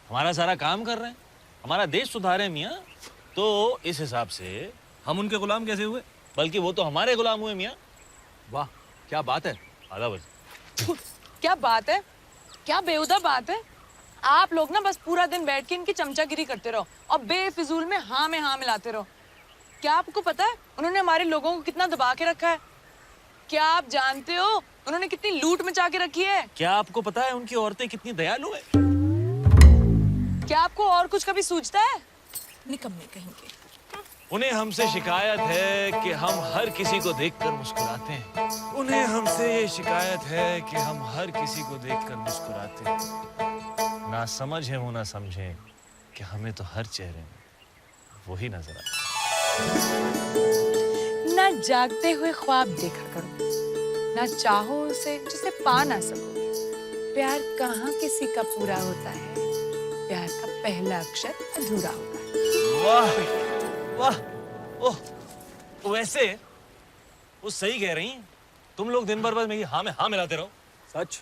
हमारा सारा काम कर रहे हैं, हमारा देश सुधारे मियाँ। तो इस हिसाब से हम उनके गुलाम कैसे हुए? बल्कि वो तो हमारे गुलाम हुए मियाँ। वाह, क्या बात है। आधा वर्ष। क्या बात है, क्या बेहुदा बात है। आप लोग ना बस पूरा दिन बैठ के इनकी चमचागिरी करते रहो और बेफिजूल में हाँ मिलाते रहो। क्या आपको पता है उन्होंने हमारे लोगों को कितना दबा के रखा है? क्या आप जानते हो उन्होंने कितनी लूट मचा के रखी है? क्या आपको पता है उनकी औरतें कितनी दयालु है? क्या आपको और कुछ कभी सूझता है? निकम्मे कहेंगे। उन्हें हमसे शिकायत है कि हम हर किसी को देखकर मुस्कुराते हैं। उन्हें हमसे ये शिकायत है कि हम हर किसी को देखकर मुस्कुराते हैं। ना समझ है वो ना समझे कि हमें तो हर चेहरे में वही नजर आता है। ना जागते हुए ख्वाब देखा करो, ना चाहो उसे जिसे पा ना सको। प्यार कहाँ किसी का पूरा होता है, प्यार का पहला अक्षर अधूरा होता है। वाह वाह, ओह, वैसे वो सही कह रही हैं। तुम लोग दिन भर बस मेरी हाँ में हाँ मिलाते रहो। सच?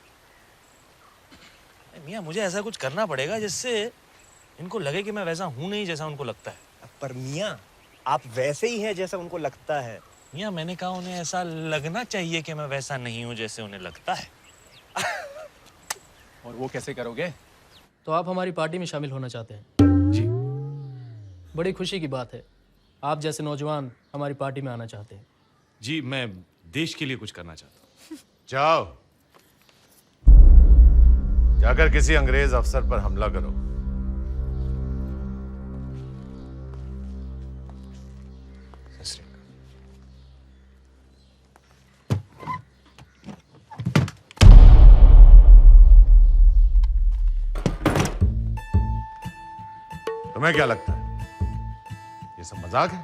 मियाँ मुझे ऐसा कुछ करना पड़ेगा जिससे इनको लगे कि मैं वैसा हूं नहीं जैसा उनको लगता है। पर मियाँ आप वैसे ही हैं जैसा उनको लगता है। मियाँ मैंने कहा उन्हें ऐसा लगना चाहिए कि मैं वैसा नहीं हूं जैसे उन्हें लगता है। और वो कैसे करोगे? तो आप हमारी पार्टी में शामिल होना चाहते हैं? जी। बड़ी खुशी की बात है, आप जैसे नौजवान हमारी पार्टी में आना चाहते हैं। जी, मैं देश के लिए कुछ करना चाहता हूँ। जाओ, जाकर किसी अंग्रेज अफसर पर हमला करो। तुम्हें क्या लगता है ये सब मजाक है?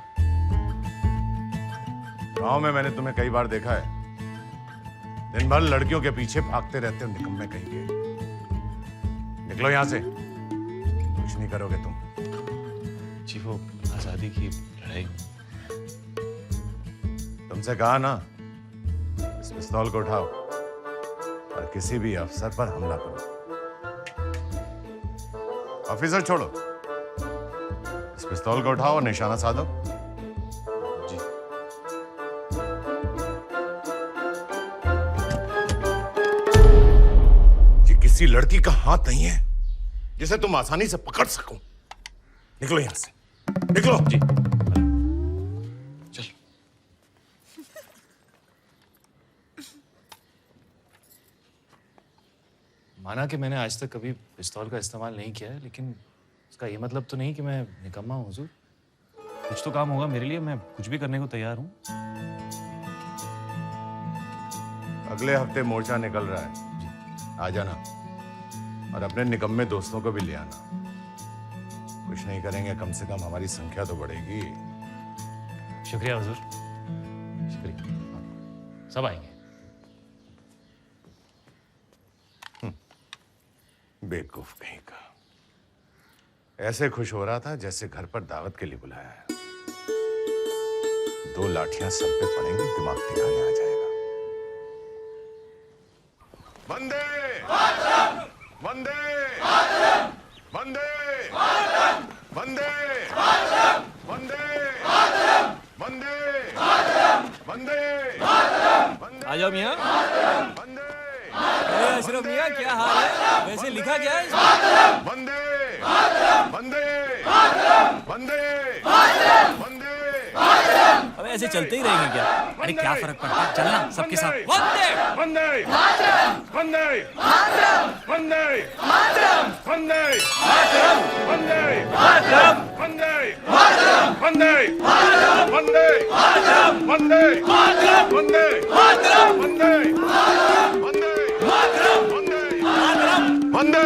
गांव में मैंने तुम्हें कई बार देखा है, दिन भर लड़कियों के पीछे भागते रहते हो, निकम्मे कहीं के। निकलो यहां से, कुछ नहीं करोगे तुम। जी वो आजादी की लड़ाई। तुमसे कहा ना, इस पिस्तौल को उठाओ और किसी भी अफसर पर हमला करो। ऑफिसर छोड़ो, इस पिस्तौल को उठाओ और निशाना साधो। जी। ये किसी लड़की का हाथ नहीं है जिसे तुम आसानी से पकड़ सको। निकलो यहां से, निकलो। जी। चल। माना कि मैंने आज तक कभी पिस्तौल का इस्तेमाल नहीं किया है, लेकिन इसका ये मतलब तो नहीं कि मैं निकम्मा हूँ हुजूर। कुछ तो काम होगा मेरे लिए, मैं कुछ भी करने को तैयार हूँ। अगले हफ्ते मोर्चा निकल रहा है, आ जाना और अपने निकम्मे दोस्तों को भी ले आना। कुछ नहीं करेंगे, कम से कम हमारी संख्या तो बढ़ेगी। शुक्रिया हुजूर, शुक्रिया। सब आएंगे। बेवकूफ कहीं का, ऐसे खुश हो रहा था जैसे घर पर दावत के लिए बुलाया है। 2 लाठियां सर पे पड़ेंगी, दिमाग ठिकाने आ जाएगा। वंदे वंदे वंदे वंदे वंदे वंदे वंदे। आ जाओ मियाँ। अरे अशरफ मियाँ, क्या हाल है? वैसे लिखा क्या है? वंदे वंदे वंदे वंदे। अब ऐसे चलते ही रहेंगे क्या? अरे क्या फर्क पड़ता है, चलना सबके साथ। वंदे वंदे वंदे वंदे वंदे वंदे वंदे वंदे वंदे वंदे वंदे वंदे वंदे वंदे वंदे।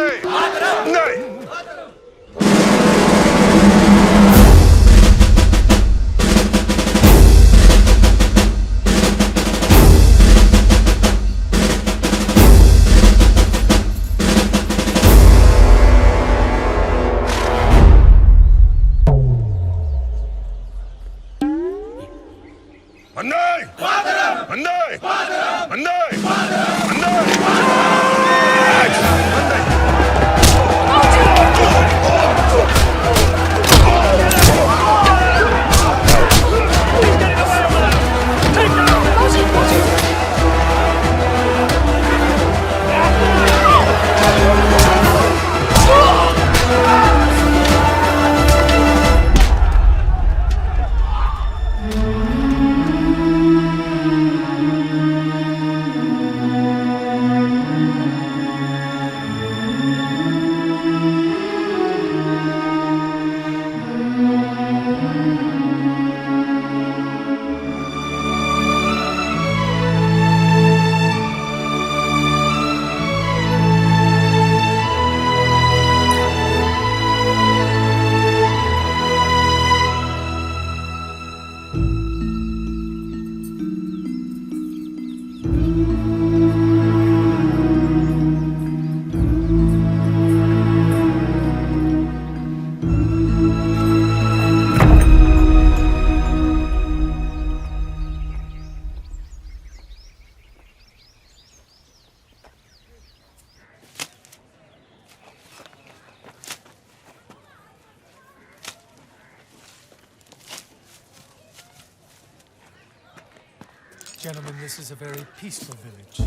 Gentlemen, this is a very peaceful village.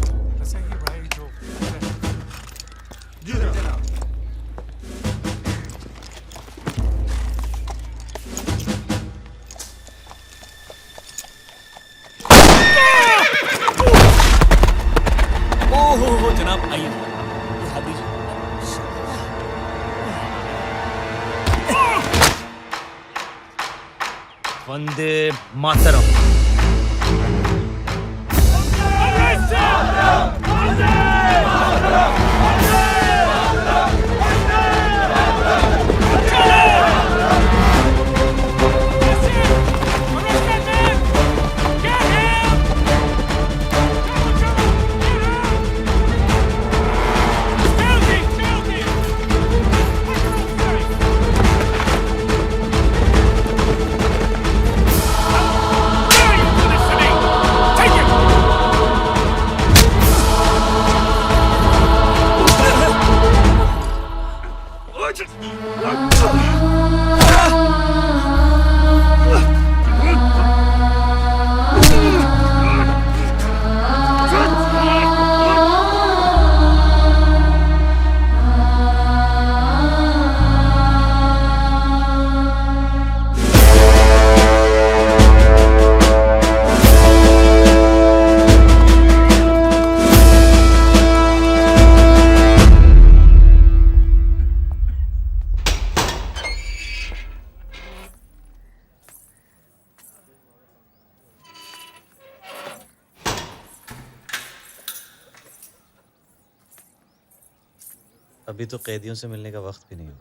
ऐसा ही भाई जो ओहो जनाब आइए ये हाथ दीजिए। वंदे मातरम। अभी तो कैदियों से मिलने का वक्त भी नहीं हुआ।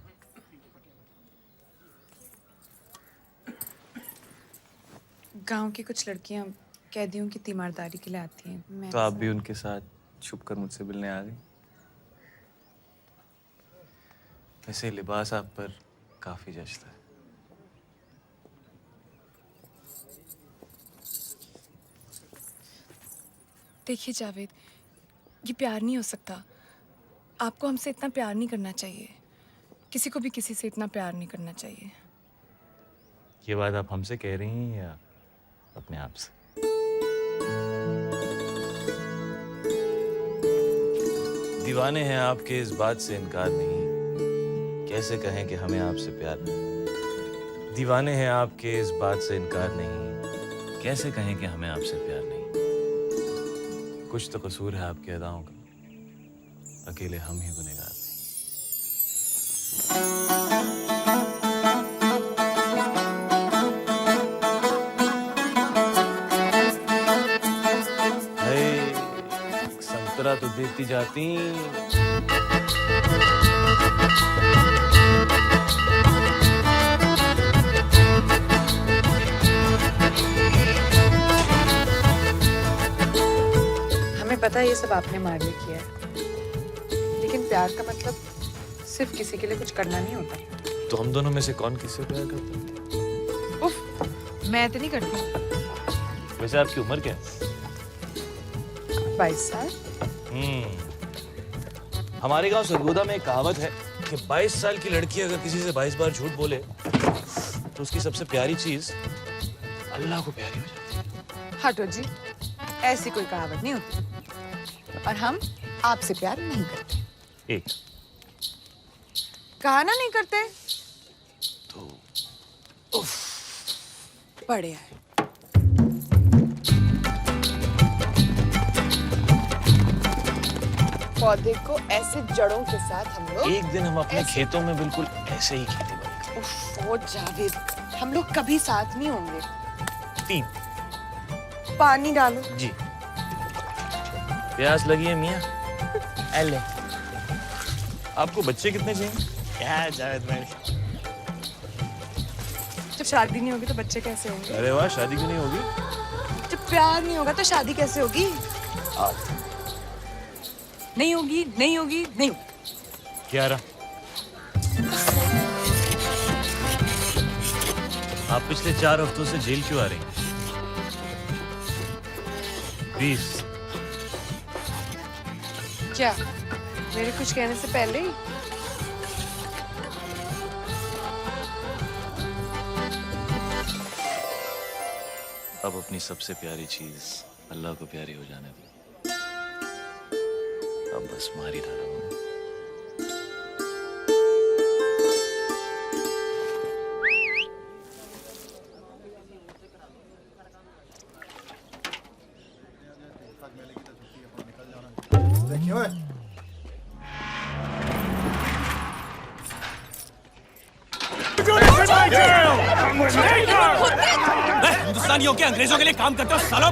गांव की कुछ लड़कियां कैदियों की तीमारदारी के लिए आती हैं। मैं तो आप भी उनके साथ छुपकर मुझसे मिलने आ गई। वैसे लिबास आप पर काफी जचता है। देखिए जावेद, ये प्यार नहीं हो सकता। आपको हमसे इतना प्यार नहीं करना चाहिए। किसी को भी किसी से इतना प्यार नहीं करना चाहिए। ये बात आप हमसे कह रही हैं या अपने आप से? दीवाने हैं आपके इस बात से इनकार नहीं, कैसे कहें कि हमें आपसे प्यार नहीं। दीवाने हैं आपके इस बात से इनकार नहीं, कैसे कहें कि हमें आपसे प्यार नहीं। कुछ तो कसूर है आपकी अदाओं का, अकेले हम ही गुनहगार नहीं। संतरा तो देती जाती। हमें पता है ये सब आपने हमारे लिए किया है, लेकिन प्यार का मतलब सिर्फ किसी के लिए कुछ करना नहीं होता। तो हम दोनों में से कौन किससे प्यार करता है? उफ, मैं तो नहीं करती। वैसे आपकी उम्र क्या है? 22 साल। हमारे गांव सरगोदा में एक कहावत है कि 22 साल की लड़की अगर किसी से 22 बार झूठ बोले तो उसकी सबसे प्यारी चीज अल्लाह को प्यारी हो जाती है। हटो जी, ऐसी कोई कहावत नहीं होती। और हम आपसे प्यार नहीं करते। एक कहा ना नहीं करते तो बढ़िया है। पौधे को ऐसे जड़ों के साथ हम लोग एक दिन हम अपने खेतों में बिल्कुल ऐसे ही खेती बनेंगे। वो जावेद, हम लोग कभी साथ नहीं होंगे। 3 पानी डालो जी। प्यास लगी है मियाँ? ले। आपको बच्चे कितने चाहिए? क्या जावेद भाई, जब शादी नहीं होगी तो बच्चे कैसे होंगे? अरे वाह, शादी क्यों नहीं होगी? जब प्यार नहीं होगा तो शादी कैसे होगी? नहीं होगी, नहीं होगी, नहीं होगी। 11। आप पिछले 4 हफ्तों से जेल क्यों आ रही हैं? 20। क्या मेरे कुछ कहने से पहले ही? अब अपनी सबसे प्यारी चीज अल्लाह को प्यारी हो जाने दो। अब बस मार ही डाला हूँ। हिंदुस्तानियों के अंग्रेजों के लिए काम करते हो सालो।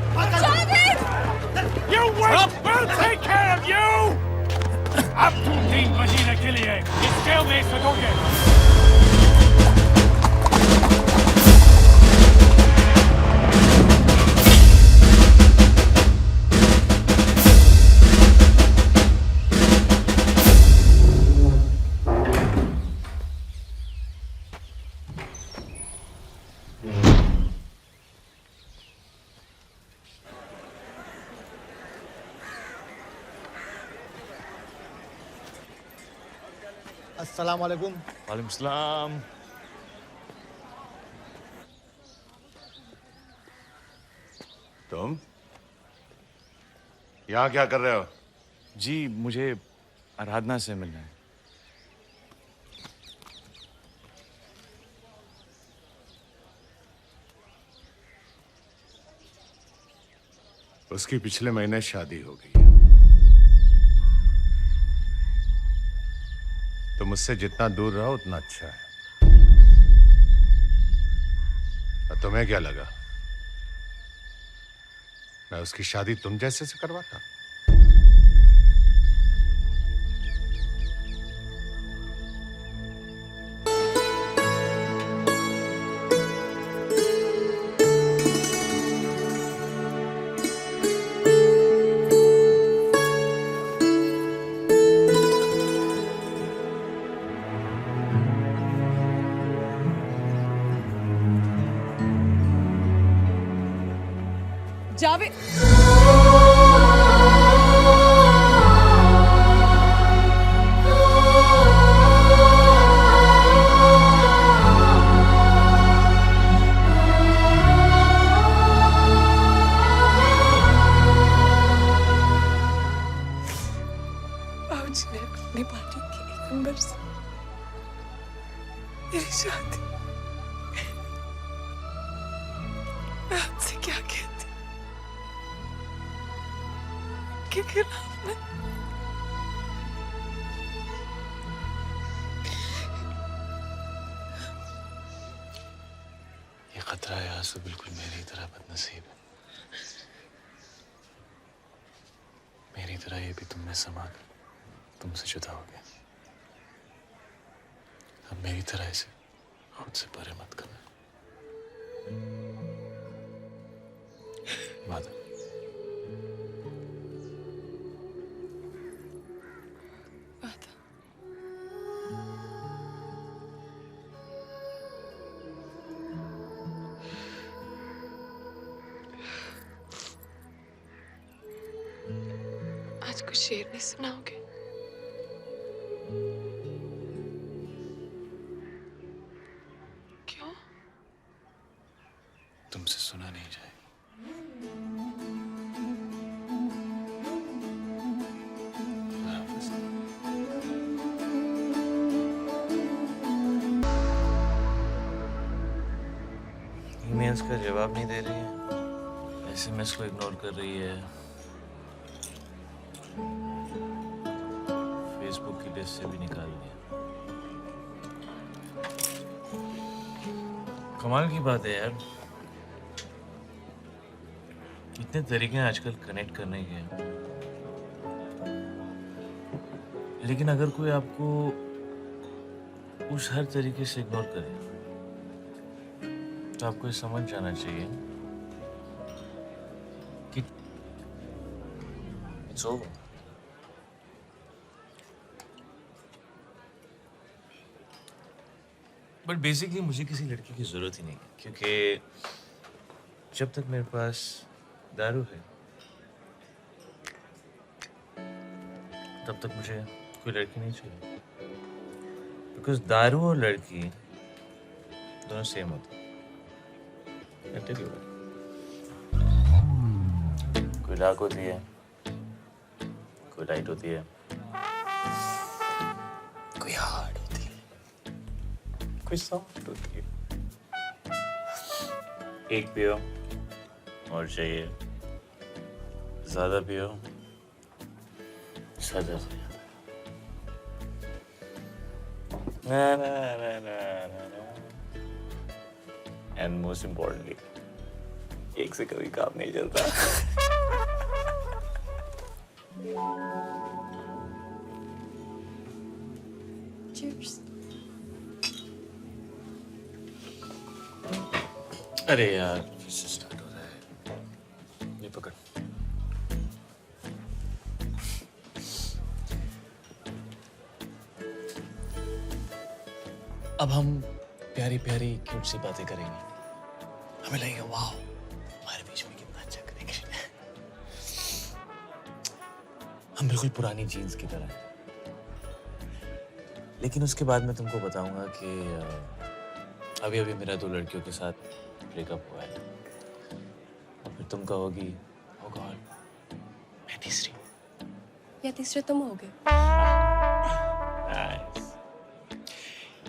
You will take care of you. अब तुम 3 महीने के लिए इस जेल में सड़ोगे। अस्सलाम वालेकुम। वालेकुम सलाम। तुम यहाँ क्या कर रहे हो? जी मुझे आराधना से मिलना है। उसकी पिछले महीने शादी हो गई। तो मुझसे जितना दूर रहो उतना अच्छा है। और तुम्हें क्या लगा मैं उसकी शादी तुम जैसे से करवाता? जावेद बाबूजी ने अपनी पार्टी के एक नंबर से मेरी शादी मैं आपसे क्या कहती के खिलाफ में ये खतरा है आंसू बिल्कुल मेरी तरह बदनसीब है। मेरी तरह ये भी तुम में समा कर तुमसे जुदा हो गया। अब मेरी तरह इसे खुद से परे मत करना। वादा। आज कुछ शेर नहीं सुनाओगे? क्यों? तुमसे सुना नहीं जाएगा। ईमेल्स का जवाब नहीं दे रही है, एसएमएस को इग्नोर कर रही है, फेसबुक की लिस्ट से भी निकाल दिया। कमाल की बात है यार, कितने तरीके हैं आजकल कनेक्ट करने के, लेकिन अगर कोई आपको उस हर तरीके से इग्नोर करे तो आपको ये समझ जाना चाहिए कि इट्स ओवर। बट बेसिकली मुझे किसी लड़की की जरूरत ही नहीं है, क्योंकि जब तक मेरे पास दारू है तब तक मुझे कोई लड़की नहीं चाहिए, बिकॉज दारू और लड़की दोनों सेम होते हैं। कोई डार्क होती है, कोई लाइट होती है, कोई हार्ड होती है, कोई सॉफ्ट होती है। एक पियो और चाहिए, ज्यादा पियो सजा से ज्यादा। ना ना ना ना ना ना। And most importantly, एक से कभी काम नहीं चलता। Cheers. अरे यार फिर से स्टार्ट हो रहा है। ये पकड़। अब हम प्यारी प्यारी क्यूट सी बातें करेंगे। हमें लगेगा वाह हमारे बीच में कितना अच्छा कनेक्शन है। हम बिल्कुल पुरानी जीन्स की तरह हैं। लेकिन उसके बाद मैं तुमको बताऊंगा कि अभी अभी मेरा 2 लड़कियों के साथ ब्रेकअप हुआ है और फिर तुम कहोगी ओ गॉड मैं तीसरी हूँ या तीसरे तुम हो गए। Nice.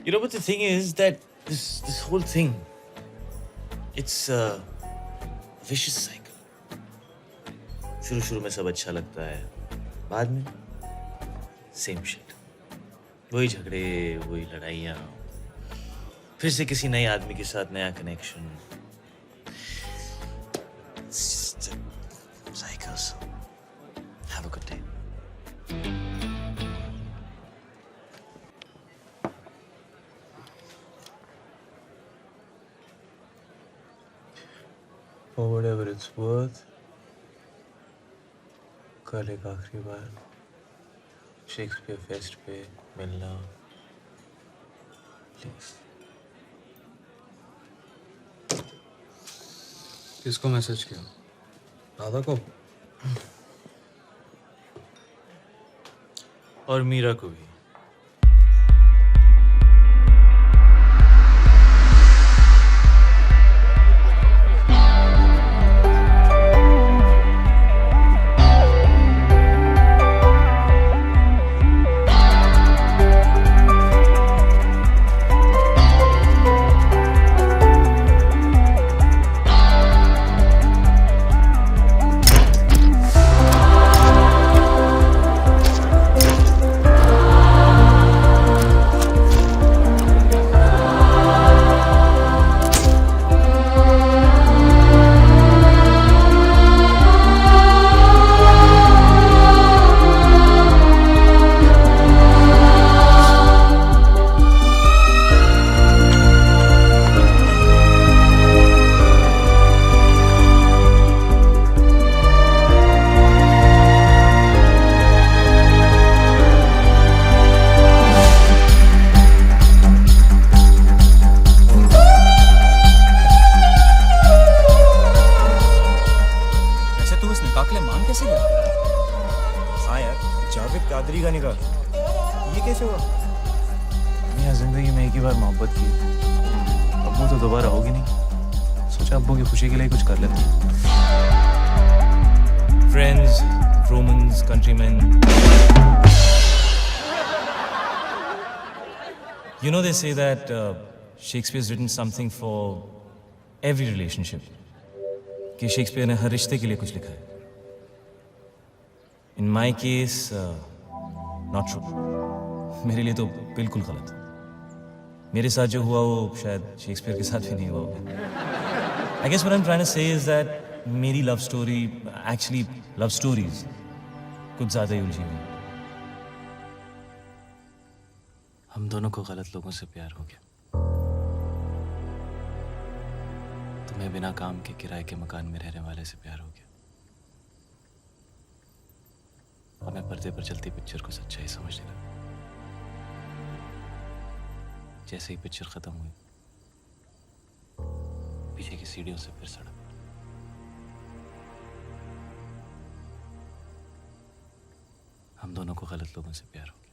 You know, but the thing is that this whole thing, it's a vicious cycle. शुरू में सब अच्छा लगता है, बाद में same shit. वही झगड़े, वही लड़ाइयाँ, फिर से किसी नए आदमी के साथ नया connection. It's just a cycle. So have a good day. For whatever it's worth, कल एक आखिरी बार शेक्सपियर फेस्ट पे मिलना प्लीज. किसको मैसेज किया? राधा को? और मीरा को भी. जिंदगी में एक ही बार मोहब्बत की, अब वो तो दोबारा होगी नहीं. सोचा अब्बू की खुशी के लिए कुछ कर लेते हैं. Friends, Romans, countrymen. You know they say that Shakespeare's written something for every relationship. कि शेक्सपियर ने हर रिश्ते के लिए कुछ लिखा है. In my case, not true. मेरे लिए तो बिल्कुल गलत. मेरे साथ जो हुआ वो शायद शेक्सपियर के साथ भी नहीं हुआ होगा. I guess what I'm trying to say is that मेरी love story, actually love stories कुछ ज्यादा ही उलझी हुई. हम दोनों को गलत लोगों से प्यार हो गया. तुम्हें बिना काम के किराए के मकान में रहने वाले से प्यार हो गया. हमें पर्दे पर चलती पिक्चर को सच्चाई समझने लगा. जैसे ही पिक्चर खत्म हुई, पीछे की सीढ़ियों से फिर सड़क. हम दोनों को गलत लोगों से प्यार हो गया.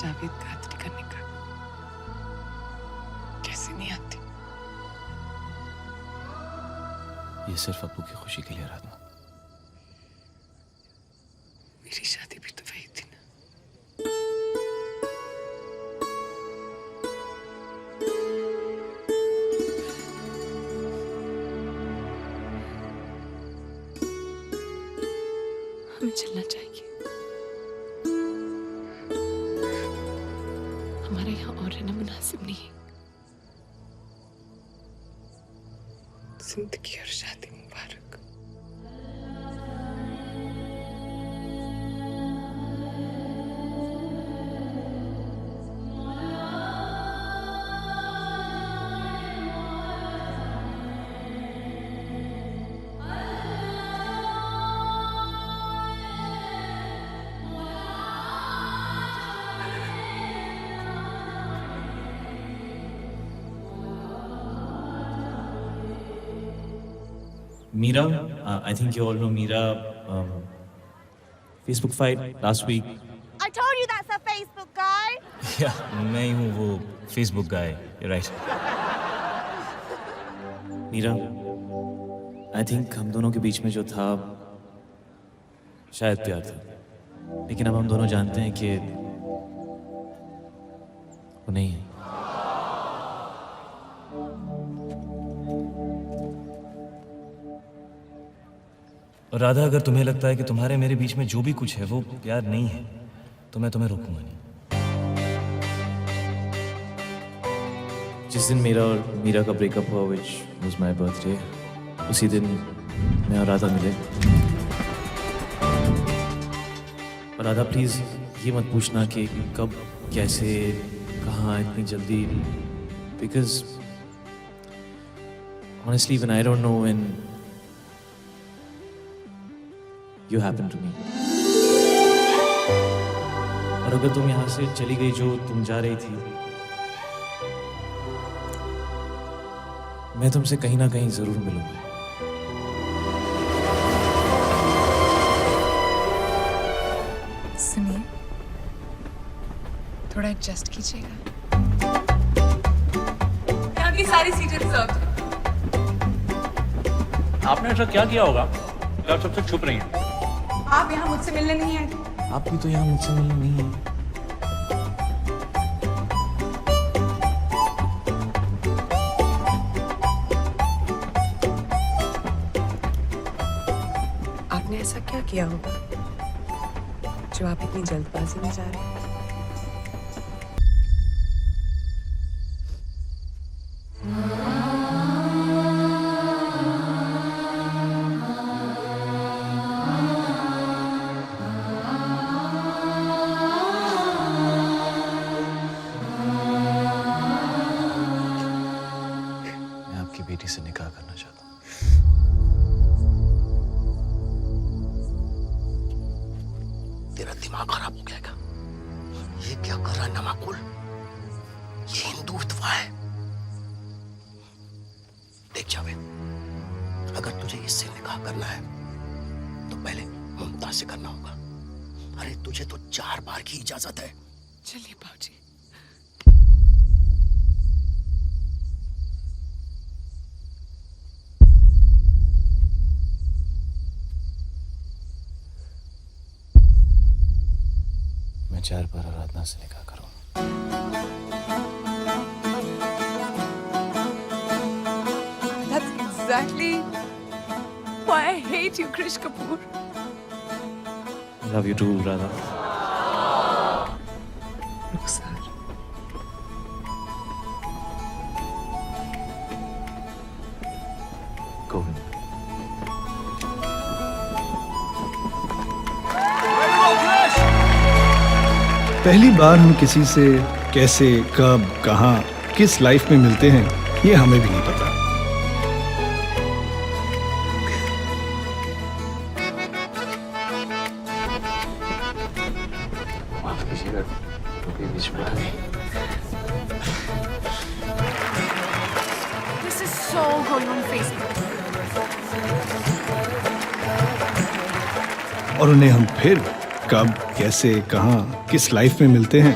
जावेद खातिर करने का कैसे नहीं आती। ये सिर्फ अब्बू की खुशी के लिए आराधना। मेरी शादी भी तो वही थी ना। हमें चलना चाहिए। हमारे यहाँ और रहना मुनासिब नहीं है। जिंदगी और शादी मुबारक। Meera, I think you all know Meera. Facebook fight last week. I told you that's a Facebook guy. Yeah, मैं ही हूँ वो Facebook guy. You're right. Meera, I think हम दोनों के बीच में जो था शायद प्यार था, लेकिन अब हम दोनों जानते हैं कि वो नहीं है। और राधा, अगर तुम्हें लगता है कि तुम्हारे मेरे बीच में जो भी कुछ है वो प्यार नहीं है, तो मैं तुम्हें रोकूंगा नहीं। जिस दिन मेरा और मीरा का ब्रेकअप हुआ, which was my birthday, उसी दिन मैं और राधा मिले। और राधा, प्लीज ये मत पूछना कि कब, कैसे, कहाँ, इतनी जल्दी, because honestly when I don't know when you happen to me. और अगर तुम यहाँ से चली गई जो तुम जा रही थी, मैं तुमसे कहीं ना कहीं जरूर मिलूंगा। सुनिए, थोड़ा एडजस्ट कीजिएगा। यहाँ की सारी सीटें रिजर्व। आपने ऐसा क्या किया होगा कि आप सबसे छुप रही हैं? आप यहाँ मुझसे मिलने नहीं आए। आप भी तो यहाँ मुझसे मिलने नहीं है। आपने ऐसा क्या किया होगा जो आप इतनी जल्दबाजी में जा रहे हैं? बेटी से निकाह करना चाहता हूँ। तेरा दिमाग खराब हो गया क्या? ये क्या कर रहा है नमाकुल? ये हिंदुत्व है। देख जावेद, अगर तुझे इससे निकाह करना है तो पहले मुमताज से करना होगा। अरे तुझे तो 4 बार की इजाजत है। चलिए बाबूजी। मैं 4 बार आराधना से निकाह करूँ। That's exactly why I hate you, Krish Kapoor. I love you too, Radha. रुखसार। गोविंद। पहली बार हम किसी से कैसे, कब, कहाँ, किस लाइफ में मिलते हैं, ये हमें भी नहीं पता। This is so going on Facebook. और उन्हें हम फिर कब, कैसे, कहाँ, किस लाइफ में मिलते हैं,